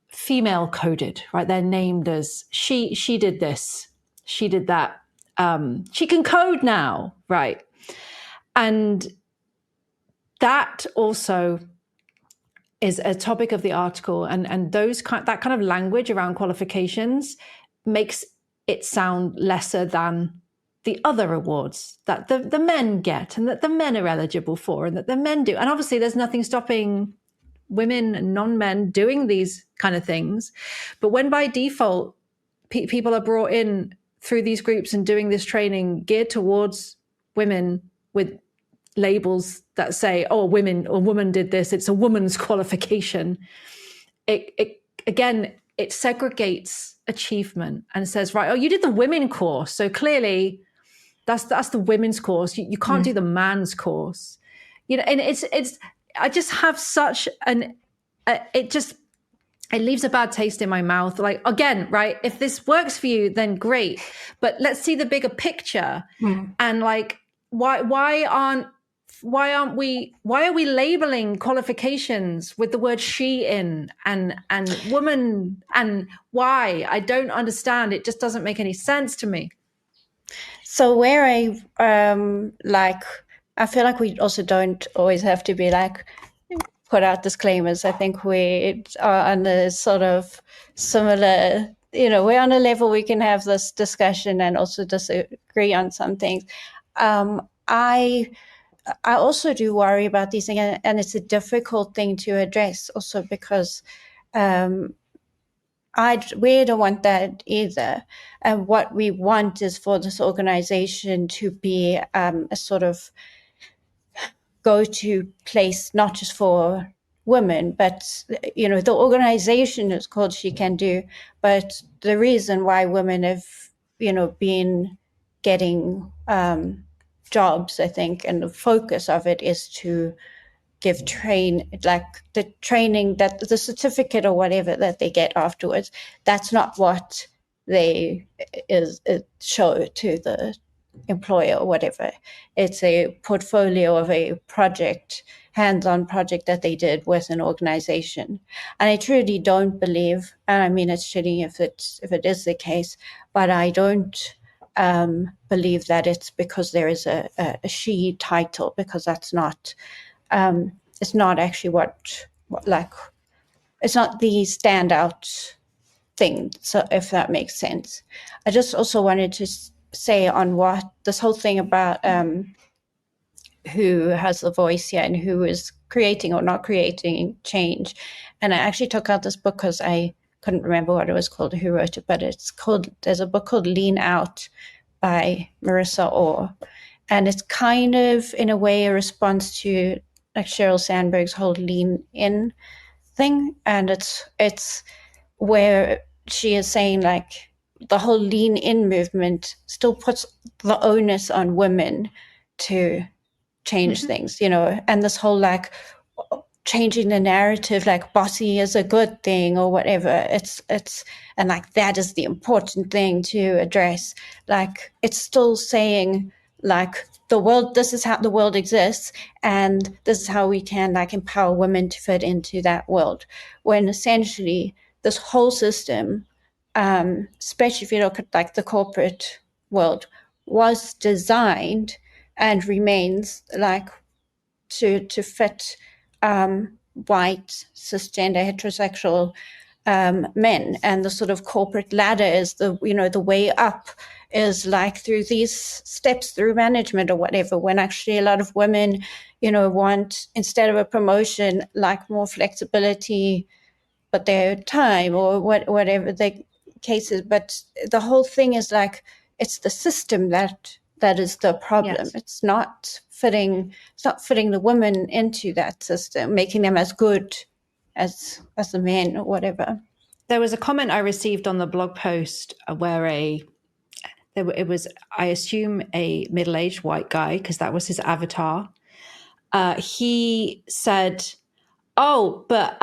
female coded, right? They're named as she did this, she did that. She can code now, right? And that also is a topic of the article, and that kind of language around qualifications makes it sound lesser than the other awards that the men get and that the men are eligible for and that the men do. And obviously there's nothing stopping women and non-men doing these kind of things. But when by default people are brought in through these groups and doing this training geared towards women with labels that say, oh, woman did this, it's a woman's qualification, it segregates achievement and says, right, oh, you did the women course, so clearly that's the women's course, you can't do the man's course, you know. And it's I just have such it leaves a bad taste in my mouth. Like, again, right, if this works for you, then great. But let's see the bigger picture. And like, why are we labeling qualifications with the word she in and woman, and why? I don't understand. It just doesn't make any sense to me. So where I feel like we also don't always have to be like, put out disclaimers. I think we are on a sort of similar, you know, we're on a level we can have this discussion and also disagree on some things. I also do worry about these things, and it's a difficult thing to address also because we don't want that either. And what we want is for this organization to be a sort of go-to place, not just for women, but, you know, the organization is called She Can Do, but the reason why women have, you know, been getting jobs, I think, and the focus of it is to give like the training, that the certificate or whatever that they get afterwards, that's not what they show to the employer or whatever. It's a portfolio of a project, hands-on project that they did with an organization. And I truly don't believe, and I mean, it's shitty if it is the case, but I don't believe that it's because there is a she title, because that's not it's not actually what it's not the standout thing. So if that makes sense. I just also wanted to say on what this whole thing about who has the voice here and who is creating or not creating change. And I actually took out this book because I couldn't remember what it was called, who wrote it, but there's a book called Lean Out by Marissa Orr. And it's kind of, in a way, a response to like Sheryl Sandberg's whole lean in thing. And it's where she is saying like the whole lean in movement still puts the onus on women to change things, you know, and this whole like changing the narrative, like bossy is a good thing or whatever. It's and like that is the important thing to address. Like it's still saying like the world, this is how the world exists, and this is how we can like empower women to fit into that world. When essentially this whole system, especially if you look at like the corporate world was designed and remains like to fit white, cisgender, heterosexual men, and the sort of corporate ladder is the way up is like through these steps through management or whatever, when actually a lot of women want, instead of a promotion, like more flexibility but their time or whatever the case is. But the whole thing is like it's the system that is the problem. Yes. It's not fitting the women into that system, making them as good as the men or whatever. There was a comment I received on the blog post where it was, I assume, a middle-aged white guy, because that was his avatar. He said, "Oh, but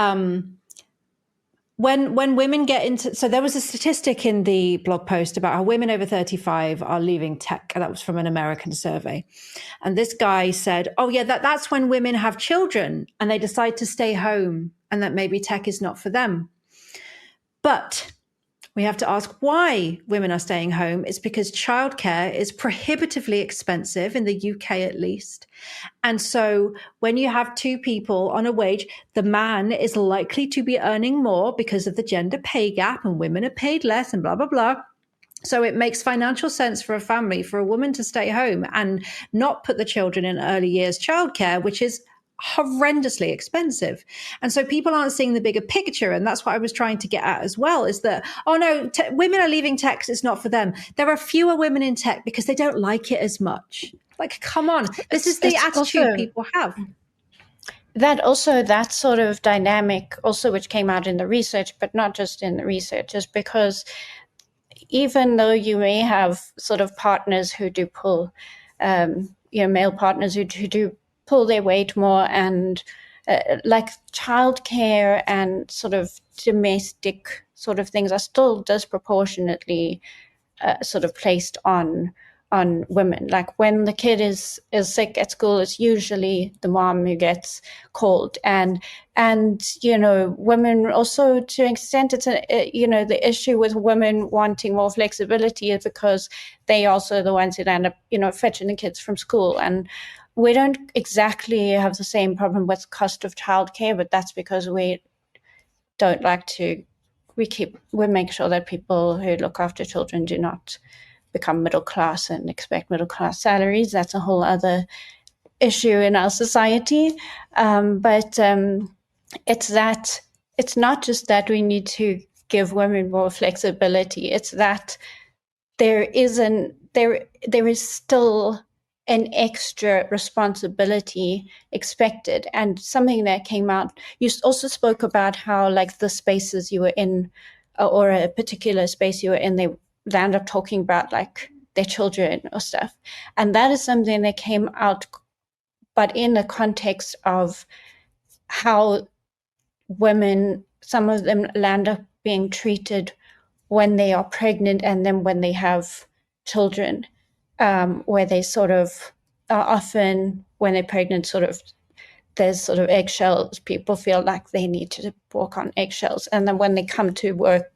when women get into," so there was a statistic in the blog post about how women over 35 are leaving tech. That was from an American survey. And this guy said, "Oh yeah, that's when women have children and they decide to stay home, and that maybe tech is not for them." But we have to ask why women are staying home. It's because childcare is prohibitively expensive, in the UK at least. And so when you have two people on a wage, the man is likely to be earning more because of the gender pay gap, and women are paid less, and blah, blah, blah. So it makes financial sense for a family, for a woman to stay home and not put the children in early years childcare, which is horrendously expensive. And so people aren't seeing the bigger picture. And that's what I was trying to get at as well, is that, oh no, women are leaving tech, it's not for them. There are fewer women in tech because they don't like it as much. Like, come on, this is the attitude also, people have. That sort of dynamic also, which came out in the research, but not just in the research, is because even though you may have sort of partners who do pull, male partners who do pull their weight more, and like childcare and sort of domestic sort of things are still disproportionately sort of placed on women. Like when the kid is sick at school, it's usually the mom who gets called, and women also, to an extent, it's the issue with women wanting more flexibility is because they also are the ones who end up fetching the kids from school. And we don't exactly have the same problem with cost of childcare, but that's because we don't like to. We make sure that people who look after children do not become middle class and expect middle class salaries. That's a whole other issue in our society. But it's not just that we need to give women more flexibility. It's that there is still an extra responsibility expected. And something that came out, you also spoke about how like the spaces you were in, or a particular space you were in, they end up talking about like their children or stuff. And that is something that came out, but in the context of how women, some of them land up being treated when they are pregnant and then when they have children, where they sort of are often, when they're pregnant, sort of there's sort of eggshells. People feel like they need to walk on eggshells. And then when they come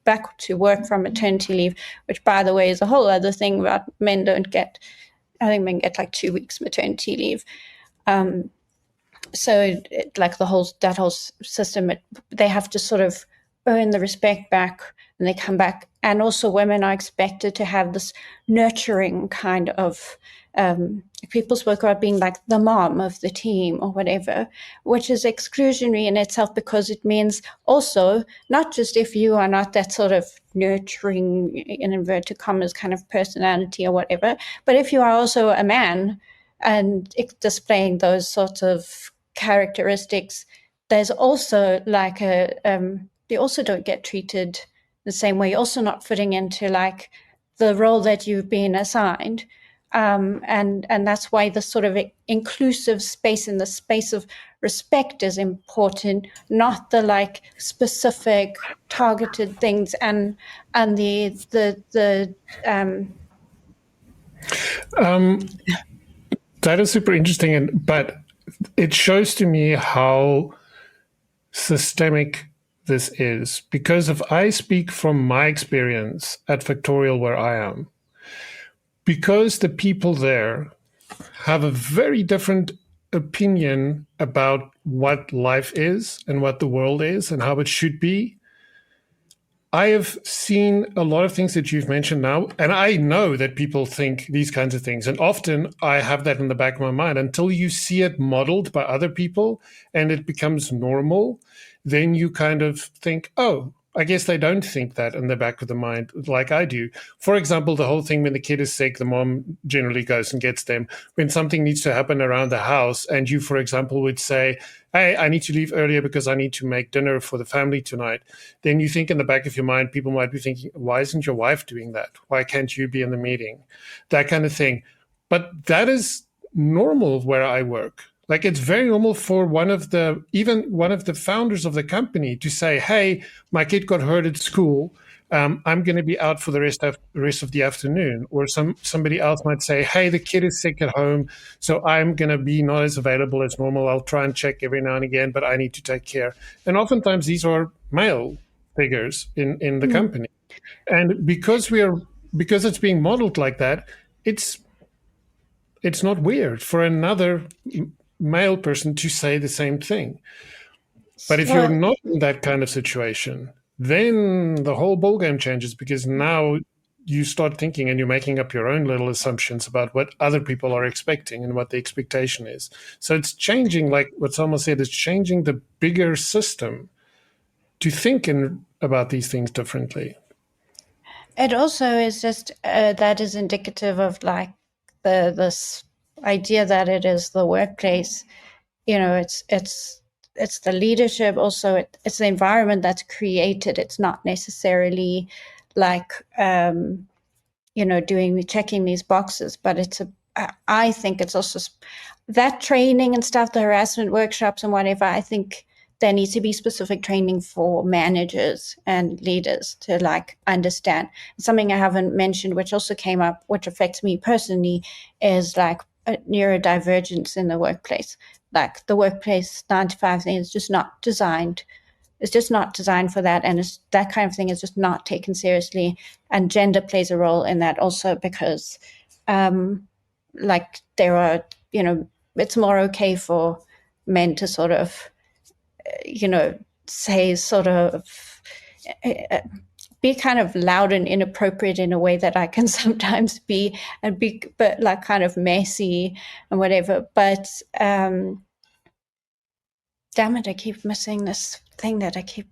back to work from maternity leave, which by the way is a whole other thing about men don't get, I think men get like 2 weeks maternity leave. So like that whole system, they have to sort of earn the respect back and they come back. And also women are expected to have this nurturing kind of, people spoke about being like the mom of the team or whatever, which is exclusionary in itself, because it means also not just if you are not that sort of nurturing, in inverted commas, kind of personality or whatever, but if you are also a man and displaying those sorts of characteristics, there's also like they also don't get treated the same way. You're also not fitting into like the role that you've been assigned. And that's why the sort of inclusive space and the space of respect is important, not the like specific targeted things and that is super interesting, but it shows to me how systemic this is, because if I speak from my experience at Factorial where I am, because the people there have a very different opinion about what life is and what the world is and how it should be. I have seen a lot of things that you've mentioned now, and I know that people think these kinds of things. And often I have that in the back of my mind until you see it modeled by other people and it becomes normal. Then you kind of think, oh, I guess they don't think that in the back of the mind like I do. For example, the whole thing when the kid is sick, the mom generally goes and gets them. When something needs to happen around the house and you, for example, would say, hey, I need to leave earlier because I need to make dinner for the family tonight. Then you think in the back of your mind, people might be thinking, why isn't your wife doing that? Why can't you be in the meeting? That kind of thing. But that is normal where I work. Like it's very normal for even one of the founders of the company to say, hey, my kid got hurt at school. I'm going to be out for the rest of the afternoon. Or somebody else might say, hey, the kid is sick at home, so I'm going to be not as available as normal. I'll try and check every now and again, but I need to take care. And oftentimes these are male figures in the company. And because it's being modeled like that, it's not weird for another male person to say the same thing. But if you're not in that kind of situation, then the whole ballgame changes, because now you start thinking and you're making up your own little assumptions about what other people are expecting and what the expectation is. So it's changing, like what Salma said, it's changing the bigger system to think about these things differently. It also is just that is indicative of like this idea that it is the workplace. You know, it's the leadership. Also, it's the environment that's created. It's not necessarily like checking these boxes, but I think it's also that training and stuff, the harassment workshops and whatever. I think there needs to be specific training for managers and leaders to like understand. Something I haven't mentioned, which also came up, which affects me personally, is like a neurodivergence in the workplace. Like the workplace 9-to-5 thing is just not designed. It's just not designed for that. And that kind of thing is just not taken seriously. And gender plays a role in that also, because there are, it's more okay for men to sort of, say sort of be kind of loud and inappropriate in a way that I can sometimes be, but like kind of messy and whatever. But damn it, I keep missing this thing that I keep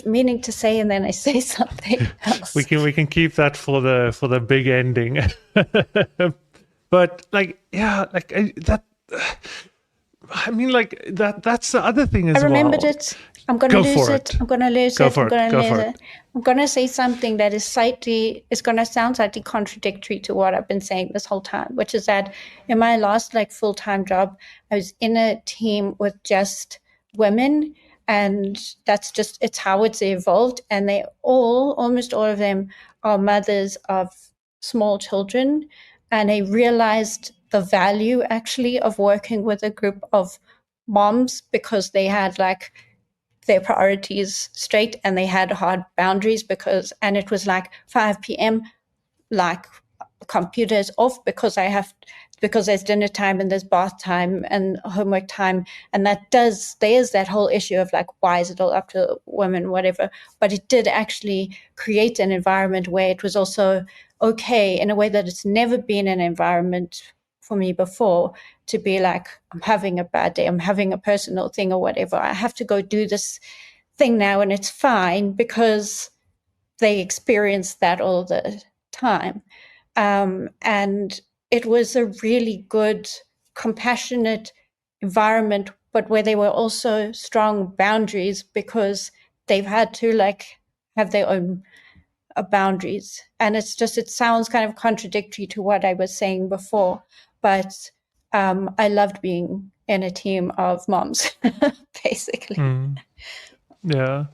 meaning to say, and then I say something else. We can keep that for the big ending. But that's the other thing as well. I remembered it. I'm going to lose it. I'm going to lose it. I'm going to lose it. I'm going to say something that is it's going to sound slightly contradictory to what I've been saying this whole time, which is that in my last full-time job, I was in a team with just women, and it's how it's evolved. And they almost all of them are mothers of small children. And I realized the value actually of working with a group of moms, because they had their priorities straight and they had hard boundaries, and it was 5 p.m. computers off because there's dinner time and there's bath time and homework time. And there's that whole issue of why is it all up to women, whatever. But it did actually create an environment where it was also okay in a way that it's never been an environment for me before, to be I'm having a bad day, I'm having a personal thing or whatever, I have to go do this thing now, and it's fine, because they experience that all the time. And it was a really good, compassionate environment, but where there were also strong boundaries, because they've had to have their own boundaries. And it sounds kind of contradictory to what I was saying before, but I loved being in a team of moms, basically. Yeah.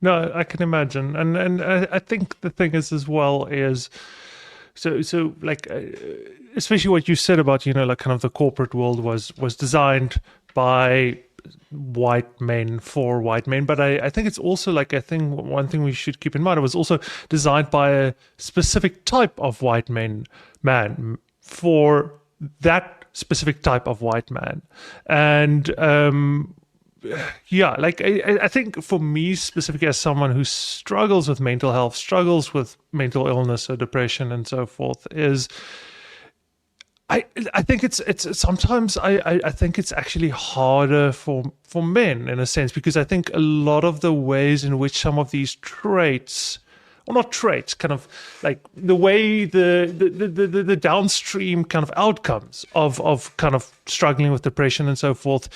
No, I can imagine. And I think the thing is as well is, so especially what you said about, kind of the corporate world was designed by white men for white men, but I think it's also like one thing we should keep in mind, it was also designed by a specific type of white man for that specific type of white man. And yeah, like I think for me specifically, as someone who struggles with mental health, struggles with mental illness or depression and so forth, is I think it's sometimes I think it's actually harder for men in a sense, because I think a lot of the ways in which some of these traits, or not traits, kind of like the way the downstream kind of outcomes of kind of struggling with depression and so forth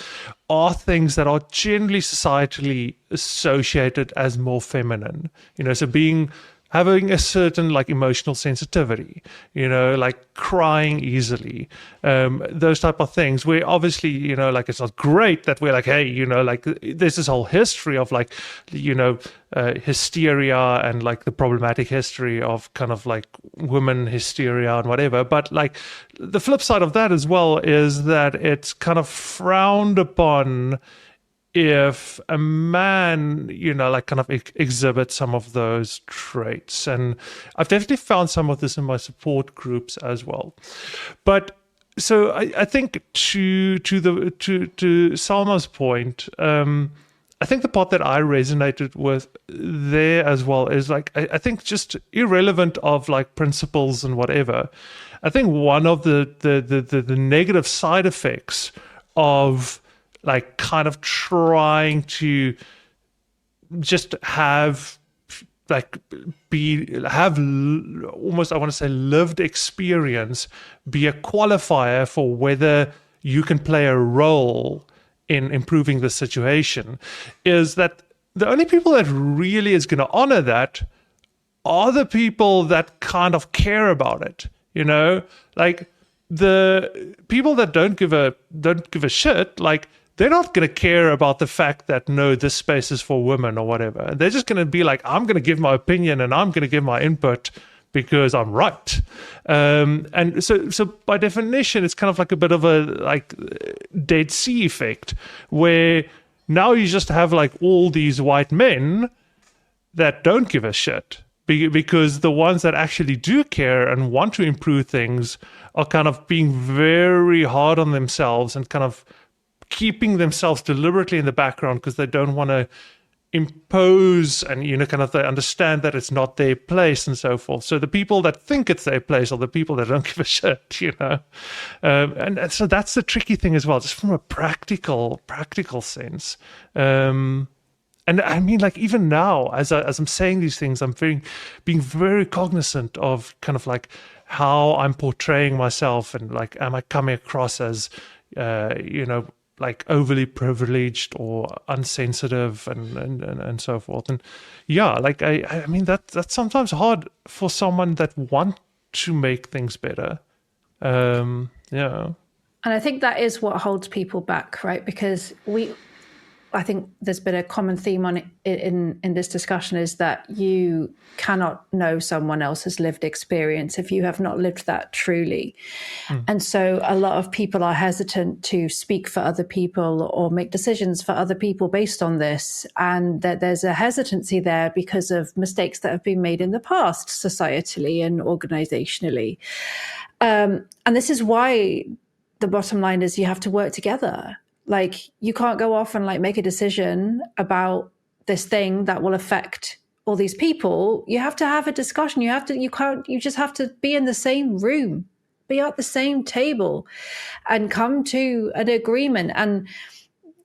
are things that are generally societally associated as more feminine. So having a certain like emotional sensitivity, like crying easily, those type of things, where obviously, like it's not great that we're like, hey, like there's this whole history of like, hysteria and like the problematic history of kind of like women hysteria and whatever. But like the flip side of that as well is that it's kind of frowned upon if a man, like kind of exhibits some of those traits. And I've definitely found some of this in my support groups as well. But so I think to Salma's point, I think the part that I resonated with there as well is like, I think just irrelevant of like principles and whatever, I think one of the negative side effects of like kind of trying to just have almost, I want to say, lived experience be a qualifier for whether you can play a role in improving the situation, is that the only people that really is going to honor that are the people that kind of care about it, like the people that don't give a shit, like they're not going to care about the fact that, no, this space is for women or whatever. They're just going to be like, I'm going to give my opinion and I'm going to give my input because I'm right. And so by definition, it's kind of like a bit of a like Dead Sea effect, where now you just have like all these white men that don't give a shit, because the ones that actually do care and want to improve things are kind of being very hard on themselves and kind of keeping themselves deliberately in the background because they don't want to impose and kind of they understand that it's not their place and so forth. So the people that think it's their place are the people that don't give a shit, and so that's the tricky thing as well, just from a practical sense. And I mean, like even now, as I'm saying these things, I'm being very cognizant of kind of like how I'm portraying myself, and like, am I coming across as like overly privileged or unsensitive and so forth. And yeah, like I mean that's sometimes hard for someone that want to make things better. Yeah. And I think that is what holds people back, right? Because I think there's been a common theme on it in this discussion, is that you cannot know someone else's lived experience if you have not lived that truly. And so a lot of people are hesitant to speak for other people or make decisions for other people based on this. And that there's a hesitancy there because of mistakes that have been made in the past, societally and organizationally. And this is why the bottom line is you have to work together. Like you can't go off and like make a decision about this thing that will affect all these people. You have to have a discussion. You just have to be in the same room, be at the same table and come to an agreement. And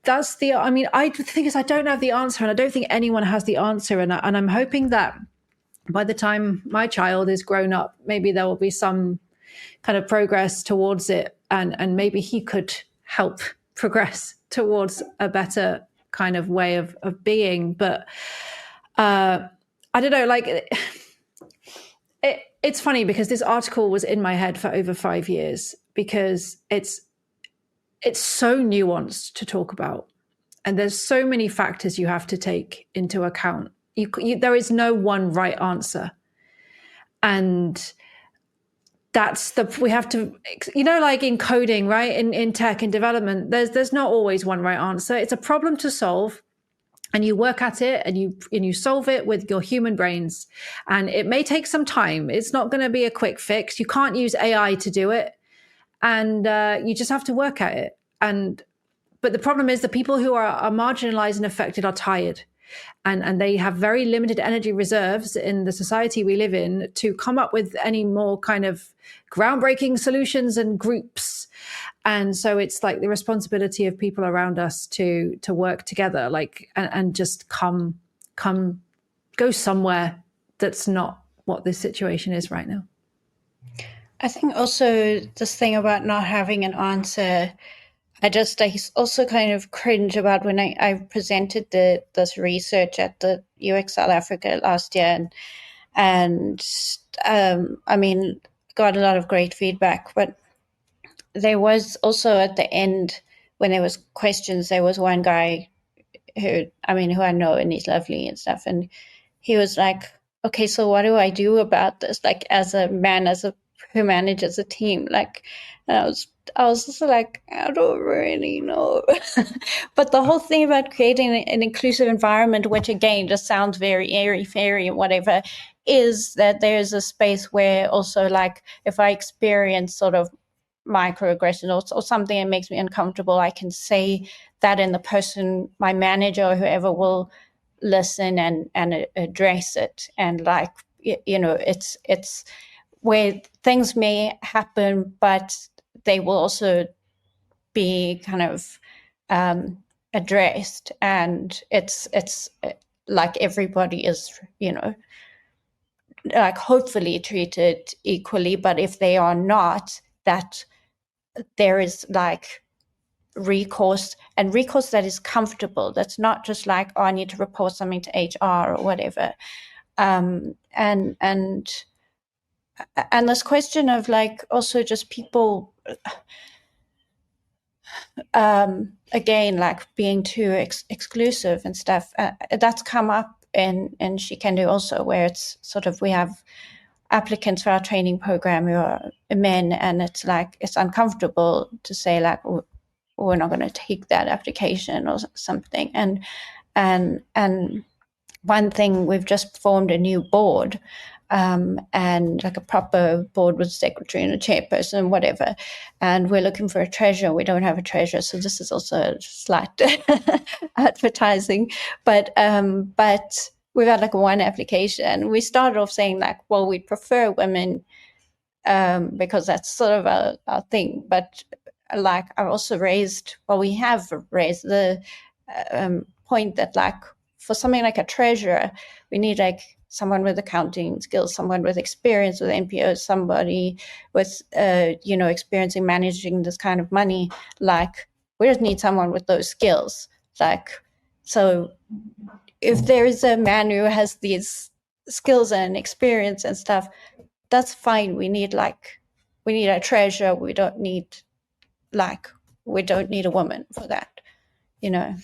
that's I think I don't have the answer, and I don't think anyone has the answer. And I'm hoping that by the time my child is grown up, maybe there will be some kind of progress towards it, and maybe he could help progress towards a better kind of way of being. But I don't know, like it's funny because this article was in my head for over 5 years, because it's so nuanced to talk about, and there's so many factors you have to take into account. There is no one right answer, and we have to, like in coding, right? In tech and development, there's not always one right answer. It's a problem to solve, and you work at it, and you solve it with your human brains. And it may take some time. It's not going to be a quick fix. You can't use AI to do it, and you just have to work at it. But the problem is the people who are marginalized and affected are tired. And they have very limited energy reserves in the society we live in to come up with any more kind of groundbreaking solutions and groups. And so it's like the responsibility of people around us to work together, like, and just go somewhere that's not what this situation is right now. I think also this thing about not having an answer, I also kind of cringe about when I presented this research at the UX South Africa last year, and I mean, got a lot of great feedback, but there was also at the end, when there was questions, there was one guy who I know, and he's lovely and stuff, and he was like, okay, so what do I do about this? Like, as a man, who manages a team, like, and I was just like, I don't really know. But the whole thing about creating an inclusive environment, which again just sounds very airy-fairy and whatever, is that there's a space where also, like, if I experience sort of microaggression or something that makes me uncomfortable, I can say that, and the person, my manager or whoever, will listen and address it. And like, it's where things may happen, but they will also be kind of addressed, and it's like everybody is, like hopefully treated equally. But if they are not, that there is like recourse that is comfortable. That's not just like, oh, I need to report something to HR or whatever. And this question of like also just people, again, like being too exclusive and stuff, that's come up in She Can Do also, where it's sort of, we have applicants for our training program who are men, and it's like, it's uncomfortable to say like, we're not going to take that application or something. And one thing, we've just formed a new board, and like a proper board with a secretary and a chairperson and whatever. And we're looking for a treasurer. We don't have a treasurer, so this is also a slight advertising. But we've had like one application. We started off saying like, well, we'd prefer women because that's sort of our thing. But like, I also we have raised the point that like, for something like a treasurer, we need like someone with accounting skills, someone with experience with NPOs, somebody with experience in managing this kind of money. Like, we just need someone with those skills. Like, so if there is a man who has these skills and experience and stuff, that's fine. We need a treasurer. We don't need a woman for that, yeah.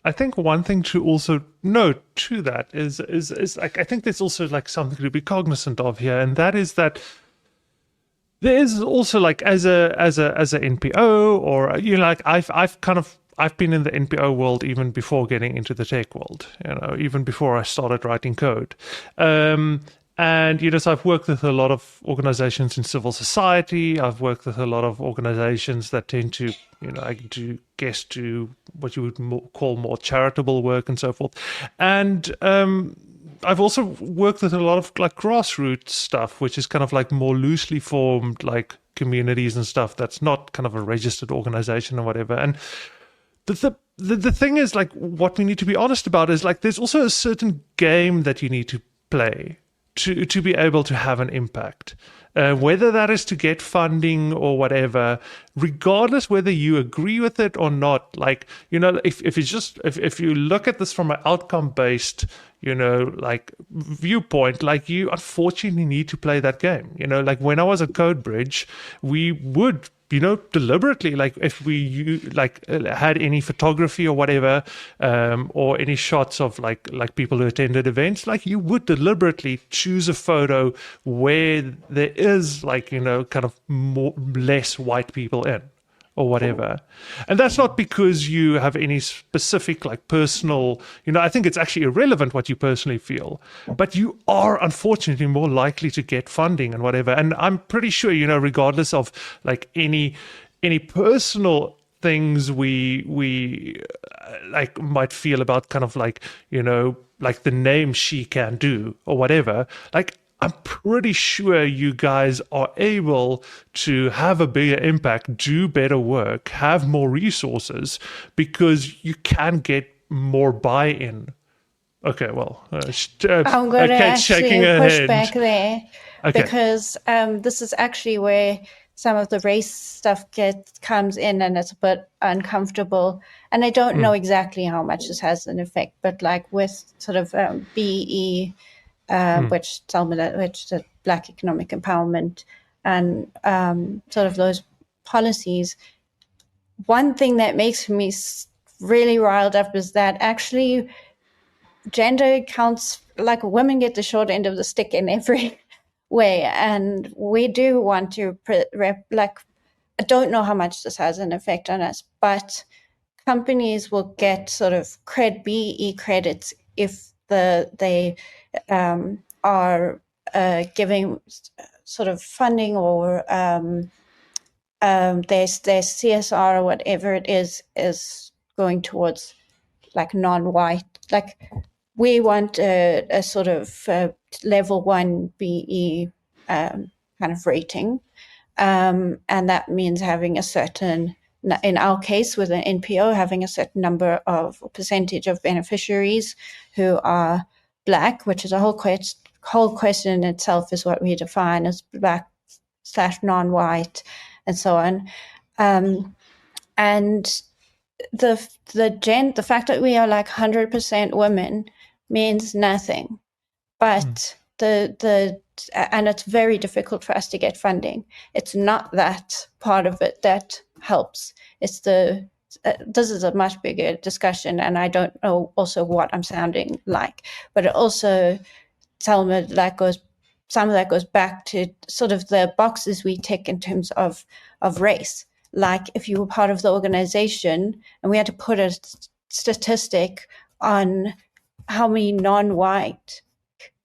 I think one thing to also note to that is like, I think there's also like something to be cognizant of here, and that is that there is also like as a NPO, or like I've been in the NPO world even before getting into the tech world, even before I started writing code. And, so I've worked with a lot of organizations in civil society. I've worked with a lot of organizations that tend to, do what you would call more charitable work and so forth. And I've also worked with a lot of like grassroots stuff, which is kind of like more loosely formed, like communities and stuff that's not kind of a registered organization or whatever. And the thing is, like, what we need to be honest about is like, there's also a certain game that you need to play to be able to have an impact, whether that is to get funding or whatever, regardless whether you agree with it or not. Like, if you look at this from an outcome based, like viewpoint, like, you unfortunately need to play that game. Like when I was at Codebridge, we would deliberately, like if had any photography or whatever, or any shots of like people who attended events, like you would deliberately choose a photo where there is like, kind of less white people in, or whatever. And that's not because you have any specific like personal, I think it's actually irrelevant what you personally feel, but you are unfortunately more likely to get funding and whatever. And I'm pretty sure, regardless of like any personal things we like might feel about kind of like, like the name She Can Do or whatever, like I'm pretty sure you guys are able to have a bigger impact, do better work, have more resources, because you can get more buy-in. Okay, well, I'm going to actually push back there, because this is actually where some of the race stuff comes in, and it's a bit uncomfortable. And I don't know exactly how much this has an effect, but like with sort of BE, which the Black Economic Empowerment, and sort of those policies. One thing that makes me really riled up is that actually gender counts, like women get the short end of the stick in every way, and we do want to like, I don't know how much this has an effect on us, but companies will get sort of BE credits if they are giving sort of funding, or their CSR or whatever it is going towards like non-white. Like we want a sort of level 1 BE kind of rating, and that means having a certain, in our case with an NPO, having a certain number of percentage of beneficiaries who are Black, which is a whole question in itself, is what we define as Black / non-white, and so on. And the fact that we are like 100% women means nothing, but and it's very difficult for us to get funding. It's not that part of it that helps. It's this is a much bigger discussion, and I don't know also what I'm sounding like, but it also, some of that goes back to sort of the boxes we tick in terms of race. Like if you were part of the organization and we had to put a statistic on how many non-white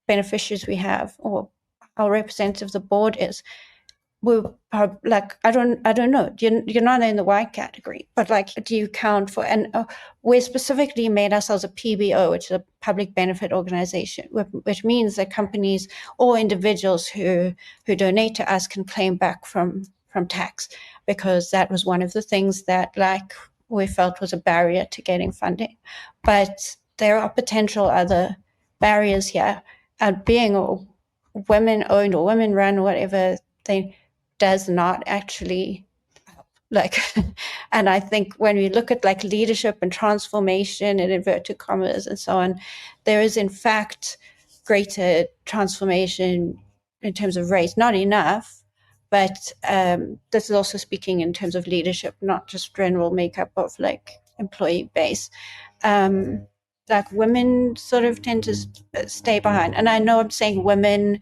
beneficiaries we have, or how representative the board is, we're like, I don't know. You're not in the white category, but like, do you count for? And we specifically made ourselves a PBO, which is a public benefit organization, which means that companies or individuals who donate to us can claim back from tax, because that was one of the things that like we felt was a barrier to getting funding. But there are potential other barriers here, and being a women-owned or women-run, whatever thing, does not actually like. And I think when we look at like leadership and transformation in inverted commas and so on, there is in fact greater transformation in terms of race. Not enough, but this is also speaking in terms of leadership, not just general makeup of like employee base. Like women sort of tend to stay behind. And I know I'm saying women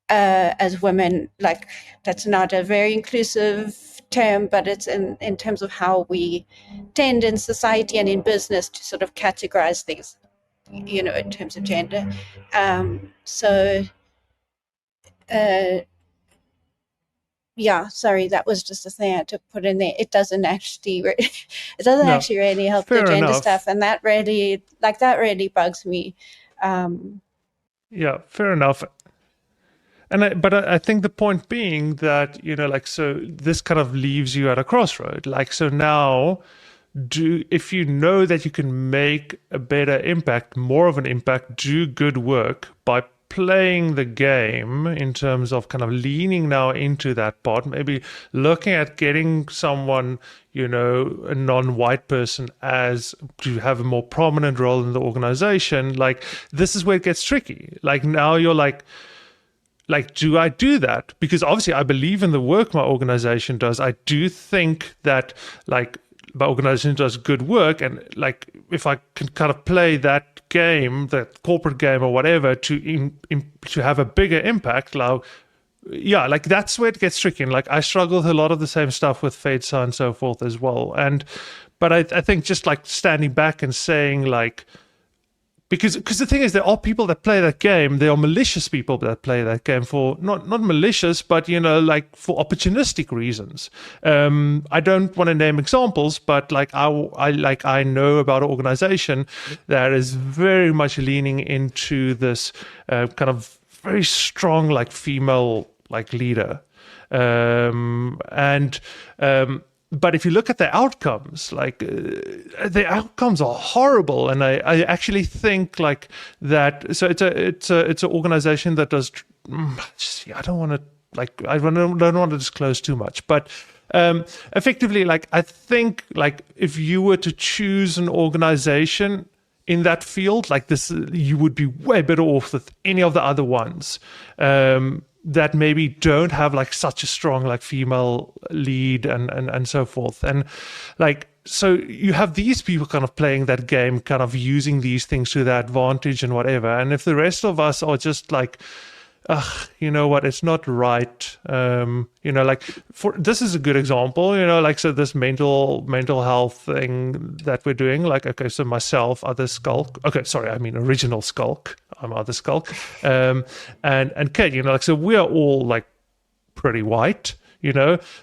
as women, like that's not a very inclusive term, but it's in terms of how we tend in society and in business to sort of categorize things, in terms of gender. Yeah, sorry, that was just a thing I had to put in there. It doesn't actually actually really help the gender stuff, and that really bugs me. Yeah, fair enough. But I think the point being that, so this kind of leaves you at a crossroad. Like, so now, if you know that you can make a better impact, more of an impact, do good work by playing the game in terms of kind of leaning now into that part, maybe looking at getting someone, a non-white person to have a more prominent role in the organization. Like, this is where it gets tricky. Like, now you're like like, do I do that? Because obviously I believe in the work my organization does. I do think that like my organization does good work, and like if I can kind of play that game, that corporate game or whatever, to have a bigger impact, like, yeah, like that's where it gets tricky. And like I struggle with a lot of the same stuff with FADESA and so forth as well. But I think just like standing back and saying like, because the thing is, there are people that play that game. There are malicious people that play that game for not malicious, but like for opportunistic reasons. I don't want to name examples, but like I know about an organization that is very much leaning into this kind of very strong like female like leader, but if you look at the outcomes, like the outcomes are horrible, and I actually think like that. So it's an organization that does. I don't want to disclose too much, but effectively, like I think like if you were to choose an organization in that field like this, you would be way better off with any of the other ones. That maybe don't have like such a strong like female lead and so forth. And like, so you have these people kind of playing that game, kind of using these things to their advantage and whatever. And if the rest of us are just like, you know what, it's not right. Like this is a good example, like, so this mental health thing that we're doing, like, okay, so myself, other Skulk. Okay, sorry, I mean original Skulk. I'm other Skulk. And Kate, like, so we are all like pretty white.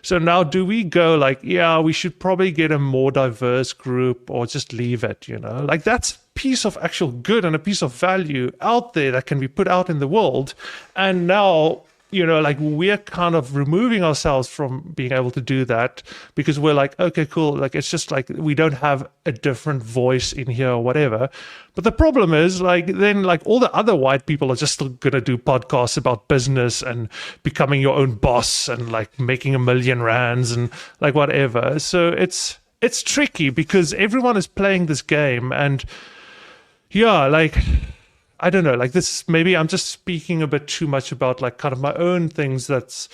So now do we go like, yeah, we should probably get a more diverse group, or just leave it, like that's a piece of actual good and a piece of value out there that can be put out in the world. And now, like we're kind of removing ourselves from being able to do that because we're like, okay, cool. Like, it's just like, we don't have a different voice in here or whatever. But the problem is like, then like all the other white people are just still going to do podcasts about business and becoming your own boss and like making $1 million rands and like whatever. So it's tricky because everyone is playing this game. And yeah, like, I don't know, like this, maybe I'm just speaking a bit too much about like kind of my own things that's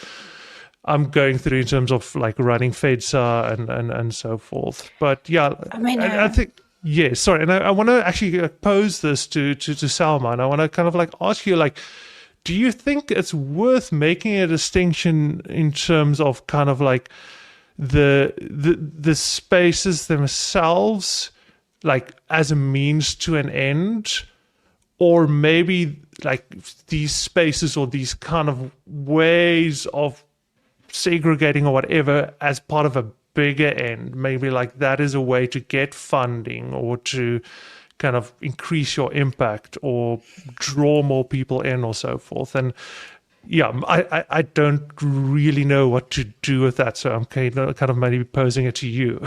I'm going through in terms of like running FADESA and so forth. But yeah, I mean, I think, yeah, sorry. And I want to actually pose this to Salma, and I want to kind of like ask you, like, do you think it's worth making a distinction in terms of kind of like the spaces themselves, like as a means to an end? Or maybe like these spaces or these kind of ways of segregating or whatever as part of a bigger end, maybe like that is a way to get funding or to kind of increase your impact or draw more people in or so forth. And yeah, I don't really know what to do with that. So I'm kind of maybe posing it to you.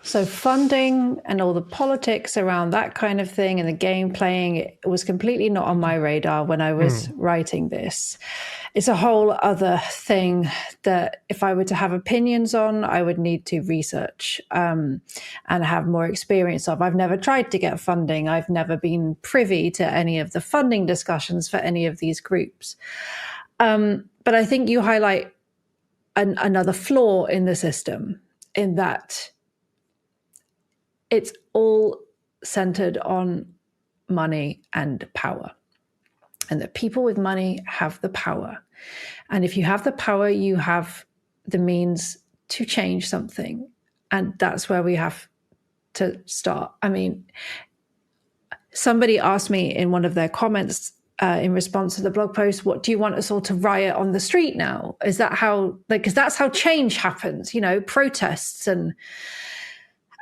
So funding and all the politics around that kind of thing and the game playing, it was completely not on my radar when I was writing this. It's a whole other thing that if I were to have opinions on, I would need to research and have more experience of. I've never tried to get funding. I've never been privy to any of the funding discussions for any of these groups. But I think you highlight another flaw in the system, in that it's all centered on money and power, and that people with money have the power. And if you have the power, you have the means to change something. And that's where we have to start. I mean, somebody asked me in one of their comments in response to the blog post, what do you want us all to riot on the street now? Is that how, like, because that's how change happens, protests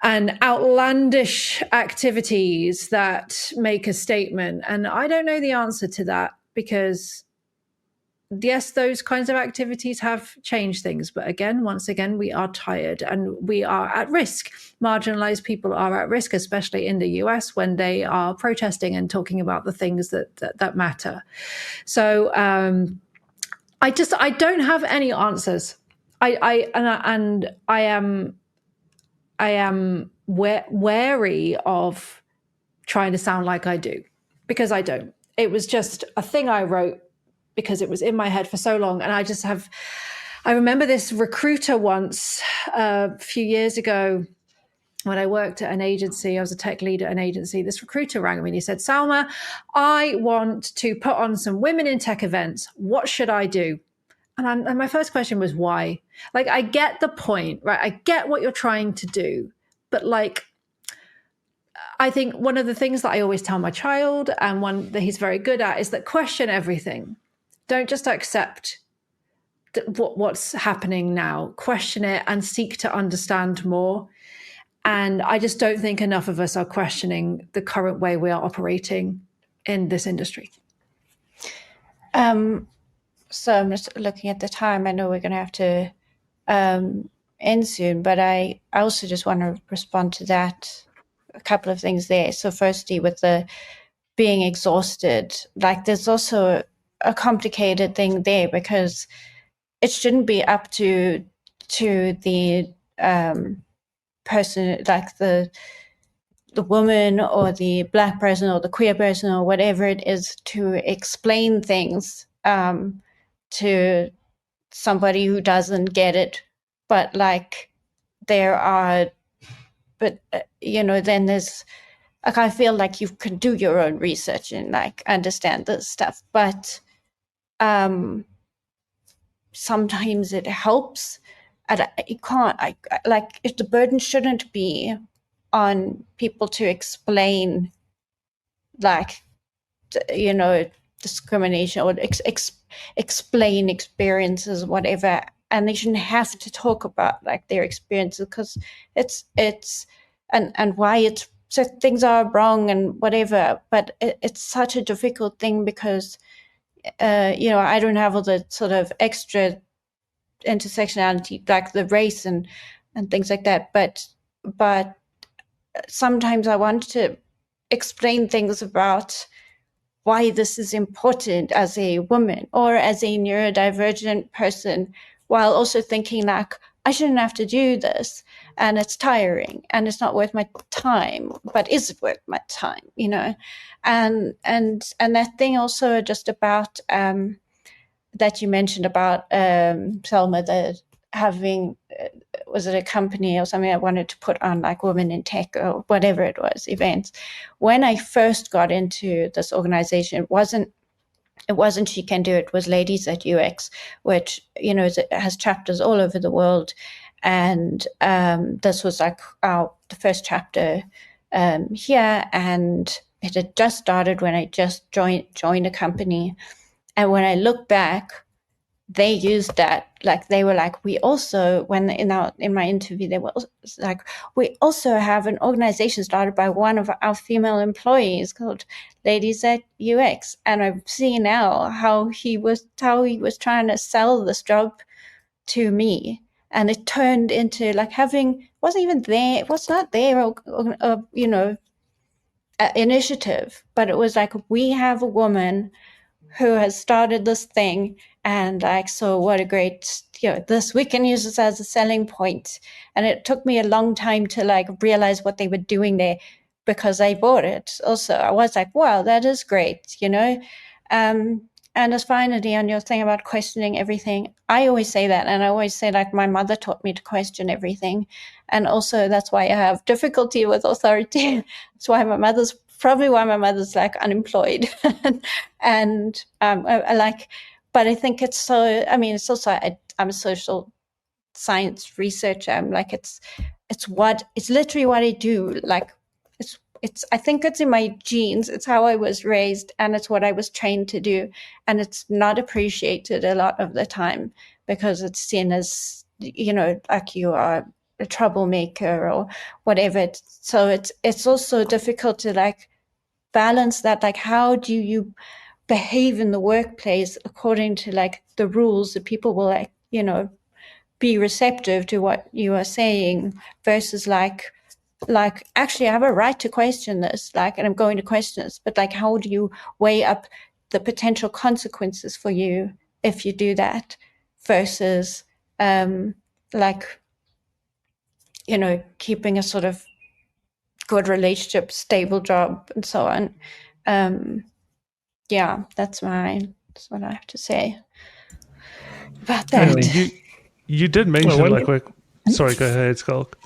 and outlandish activities that make a statement. And I don't know the answer to that, because yes, those kinds of activities have changed things. But once again, we are tired and we are at risk. Marginalized people are at risk, especially in the US, when they are protesting and talking about the things that matter. So I don't have any answers. I am wary of trying to sound like I do, because I don't. It was just a thing I wrote because it was in my head for so long. And I remember this recruiter once a few years ago when I worked at an agency. I was a tech lead at an agency. This recruiter rang me and he said, Salma, I want to put on some women in tech events. What should I do? And my first question was, why? Like, I get the point, right? I get what you're trying to do. But like, I think one of the things that I always tell my child, and one that he's very good at, is that question everything. Don't just accept what's happening now. Question it and seek to understand more. And I just don't think enough of us are questioning the current way we are operating in this industry. So I'm just looking at the time. I know we're going to have to end soon, but I also just want to respond to that. A couple of things there. So firstly, with the being exhausted, like there's also a complicated thing there, because it shouldn't be up to the person, like the woman or the Black person or the queer person or whatever it is, to explain things to somebody who doesn't get it. But like there are, but then there's, like, I feel like you can do your own research and like understand this stuff, but sometimes it helps. And you can't, like, if the burden shouldn't be on people to explain, like, discrimination or explain experiences, whatever, and they shouldn't have to talk about like their experiences, because it's and why it's, so things are wrong and whatever. But it's such a difficult thing because I don't have all the sort of extra intersectionality, like the race and things like that, but sometimes I want to explain things about why this is important as a woman or as a neurodivergent person, while also thinking like, I shouldn't have to do this, and it's tiring and it's not worth my time, but is it worth my time, and that thing also just about that you mentioned about Selma, that having was it a company or something I wanted to put on, like women in tech or whatever it was, events. When I first got into this organization, it wasn't She Can Do It, was Ladies at UX, which has chapters all over the world, and this was like the first chapter here, and it had just started when I just joined a company. And when I look back, they used that, like they were like, we also, when in my interview, they were like, we also have an organization started by one of our female employees called Ladies at UX. And I see now how he was trying to sell this job to me, and it turned into like was not their initiative, but it was like, we have a woman who has started this thing, and like, so what a great, this, we can use this as a selling point. And it took me a long time to like realize what they were doing there, because I bought it also. I was like, wow, that is great, and as finally on your thing about questioning everything, I always say that, and I always say, like, my mother taught me to question everything, and also that's why I have difficulty with authority. That's why my mother's like unemployed, and I like, but I think it's so. I mean, it's also I'm a social science researcher. I'm like, it's literally what I do. Like, I think it's in my genes. It's how I was raised, and it's what I was trained to do. And it's not appreciated a lot of the time, because it's seen as, like you are a troublemaker or whatever. So it's also difficult to like balance that. Like, how do you behave in the workplace according to like the rules that people will like, be receptive to what you are saying, versus like actually I have a right to question this, like, and I'm going to question this, but like, how do you weigh up the potential consequences for you if you do that, versus keeping a sort of good relationship, stable job, and so on. Yeah, that's my That's what I have to say about that. You did mention sorry, go ahead, Skulk.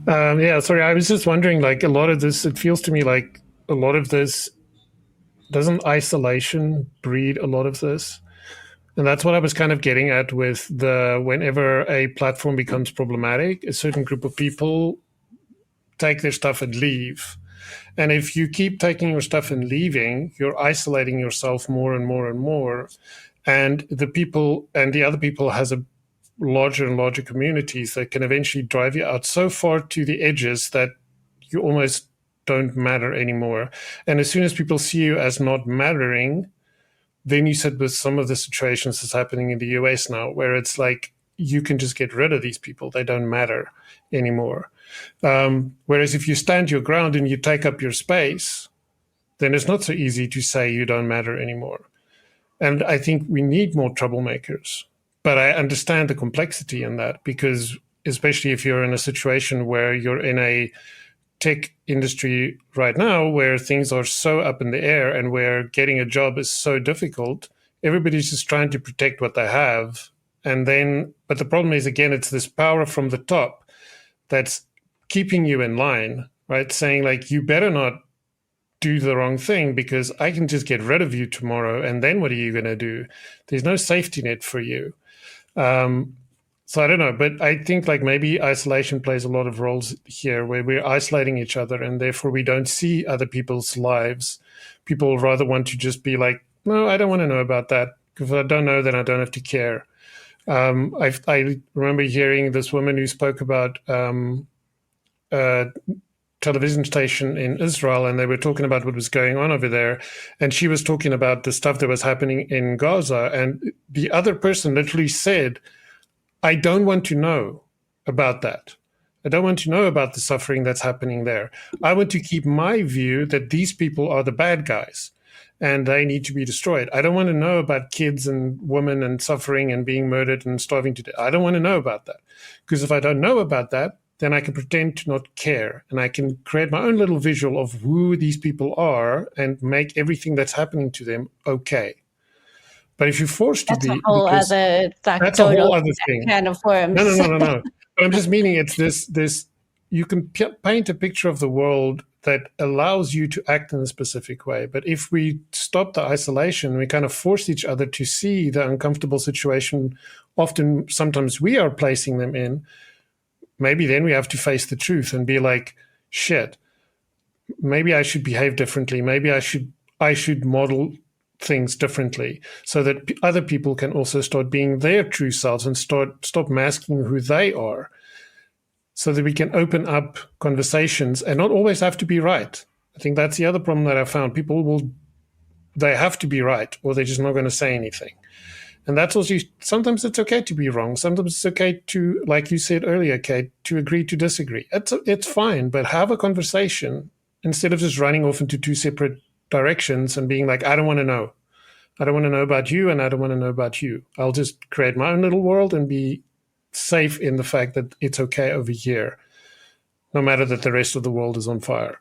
Sorry, I was just wondering, like, a lot of this, it feels to me like a lot of this, doesn't isolation breed a lot of this? And that's what I was kind of getting at with whenever a platform becomes problematic, a certain group of people take their stuff and leave. And if you keep taking your stuff and leaving, you're isolating yourself more and more and more. And the other people has a larger and larger communities that can eventually drive you out so far to the edges that you almost don't matter anymore. And as soon as people see you as not mattering, then you sit with some of the situations that's happening in the US now, where it's like you can just get rid of these people. They don't matter anymore. Whereas if you stand your ground and you take up your space, then it's not so easy to say you don't matter anymore. And I think we need more troublemakers. But I understand the complexity in that, because especially if you're in a situation where you're in a tech industry right now where things are so up in the air and where getting a job is so difficult, everybody's just trying to protect what they have. But the problem is, again, it's this power from the top that's keeping you in line, right? Saying like, you better not do the wrong thing because I can just get rid of you tomorrow. And then what are you going to do? There's no safety net for you. So I don't know, but I think like maybe isolation plays a lot of roles here, where we're isolating each other and therefore we don't see other people's lives. People rather want to just be like, no, I don't want to know about that. If I don't know, then I don't have to care. I remember hearing this woman who spoke about a television station in Israel, and they were talking about what was going on over there. And she was talking about the stuff that was happening in Gaza. And the other person literally said, I don't want to know about that. I don't want to know about the suffering that's happening there. I want to keep my view that these people are the bad guys and they need to be destroyed. I don't want to know about kids and women and suffering and being murdered and starving to death. I don't want to know about that. Because if I don't know about that, then I can pretend to not care. And I can create my own little visual of who these people are and make everything that's happening to them okay. But if you're forced to that's be, a whole other, that's a whole other thing. Kind of worms. No. But I'm just meaning it's this. You can paint a picture of the world that allows you to act in a specific way. But if we stop the isolation, we kind of force each other to see the uncomfortable situation. Sometimes we are placing them in. Maybe then we have to face the truth and be like, shit. Maybe I should behave differently. Maybe I should model things differently so that other people can also start being their true selves and stop masking who they are, so that we can open up conversations and not always have to be right. I think that's the other problem that I found. They have to be right or they're just not going to say anything. And that's also, sometimes it's okay to be wrong. Sometimes it's okay to, like you said earlier, Kate, to agree to disagree. It's fine, but have a conversation instead of just running off into two separate directions and being like, I don't want to know. I don't want to know about you and I don't want to know about you. I'll just create my own little world and be safe in the fact that it's okay over here, no matter that the rest of the world is on fire.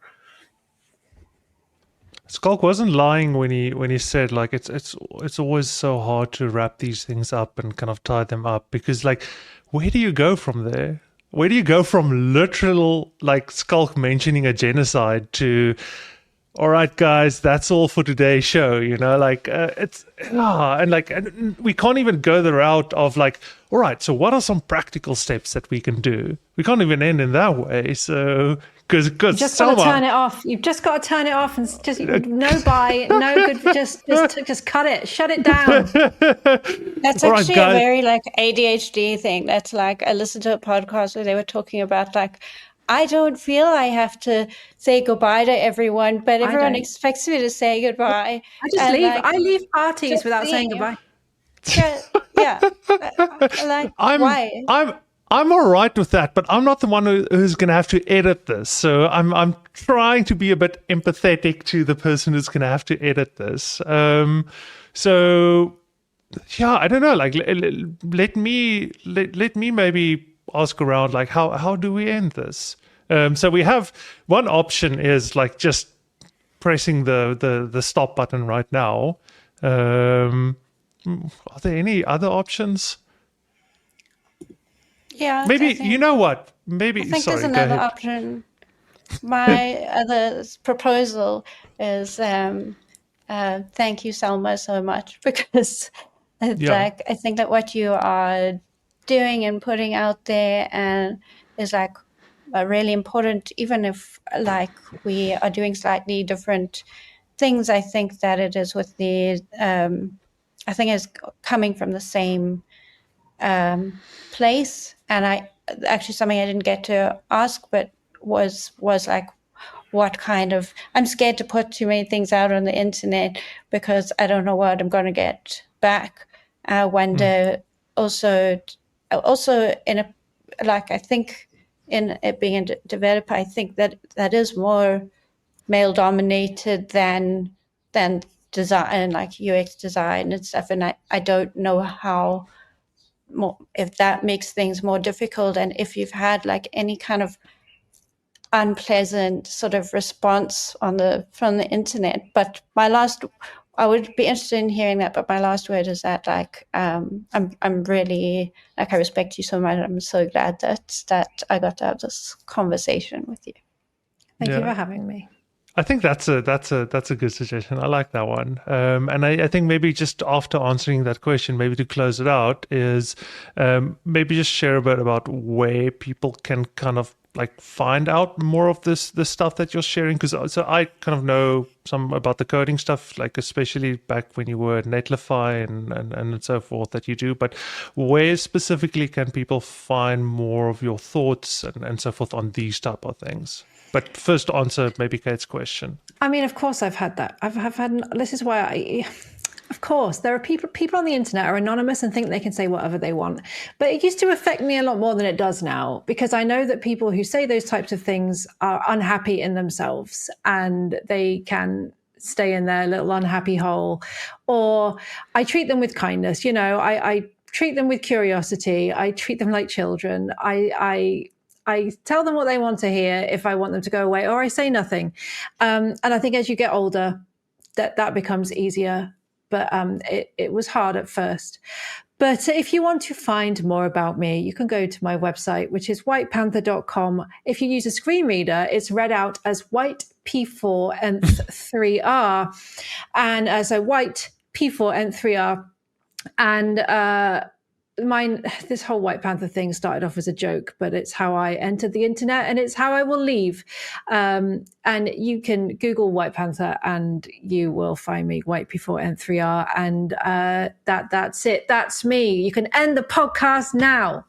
Skulk wasn't lying when he said like it's always so hard to wrap these things up and kind of tie them up, because like where do you go from there? Where do you go from literal, like Skulk mentioning a genocide, to all right, guys, that's all for today's show, you know, like and we can't even go the route of like, all right, so what are some practical steps that we can do? We can't even end in that way. So because you just got to turn it off. You've just got to turn it off and just no buy, no good. Just cut it, shut it down. That's actually a very like ADHD thing. That's like, I listened to a podcast where they were talking about like, I don't feel I have to say goodbye to everyone, but everyone expects me to say goodbye. I just leave. Like, I leave parties without saying goodbye. Yeah. Why? I'm all right with that, but I'm not the one who's going to have to edit this. So I'm trying to be a bit empathetic to the person who's going to have to edit this. So yeah, I don't know. Like let me maybe ask around, like how do we end this? So we have one option is like just pressing the stop button right now. Are there any other options? Yeah, Maybe, you know what? Maybe, I think sorry, there's go another ahead. option. My other proposal is thank you, Selma, so much, because it's Yeah. like I think that what you are doing and putting out there and is like really important, even if like we are doing slightly different things. I think that it is with the I think it's coming from the same place, and I actually something I didn't get to ask, but was like what kind of I'm scared to put too many things out on the internet because I don't know what I'm going to get back. I wonder also in a like I think in it being a developer, I think that is more male dominated than design, like UX design and stuff, and I don't know how more if that makes things more difficult, and if you've had like any kind of unpleasant sort of response from the internet. But I would be interested in hearing that. But my last word is that like I'm really like I respect you so much. I'm so glad that I got to have this conversation with you. Thank you for having me. I think that's a good suggestion. I like that one. And I think maybe just after answering that question, maybe to close it out is maybe just share a bit about where people can kind of like find out more of this stuff that you're sharing. Because so I kind of know some about the coding stuff, like especially back when you were at Netlify and so forth that you do. But where specifically can people find more of your thoughts and so forth on these type of things? But first, answer maybe Kate's question. I mean, of course, I've had that. I've had. This is why of course, there are people on the internet are anonymous and think they can say whatever they want. But it used to affect me a lot more than it does now, because I know that people who say those types of things are unhappy in themselves and they can stay in their little unhappy hole. Or I treat them with kindness. You know, I treat them with curiosity. I treat them like children. I tell them what they want to hear if I want them to go away, or I say nothing. And I think as you get older, that becomes easier. But it was hard at first. But if you want to find more about me, you can go to my website, which is whitepanther.com. If you use a screen reader, it's read out as white P4 nth 3R. And so white P4 nth 3R. And this whole White Panther thing started off as a joke, but it's how I entered the internet and it's how I will leave. And you can Google White Panther and you will find me, White P4 N3R. And that's it. That's me. You can end the podcast now.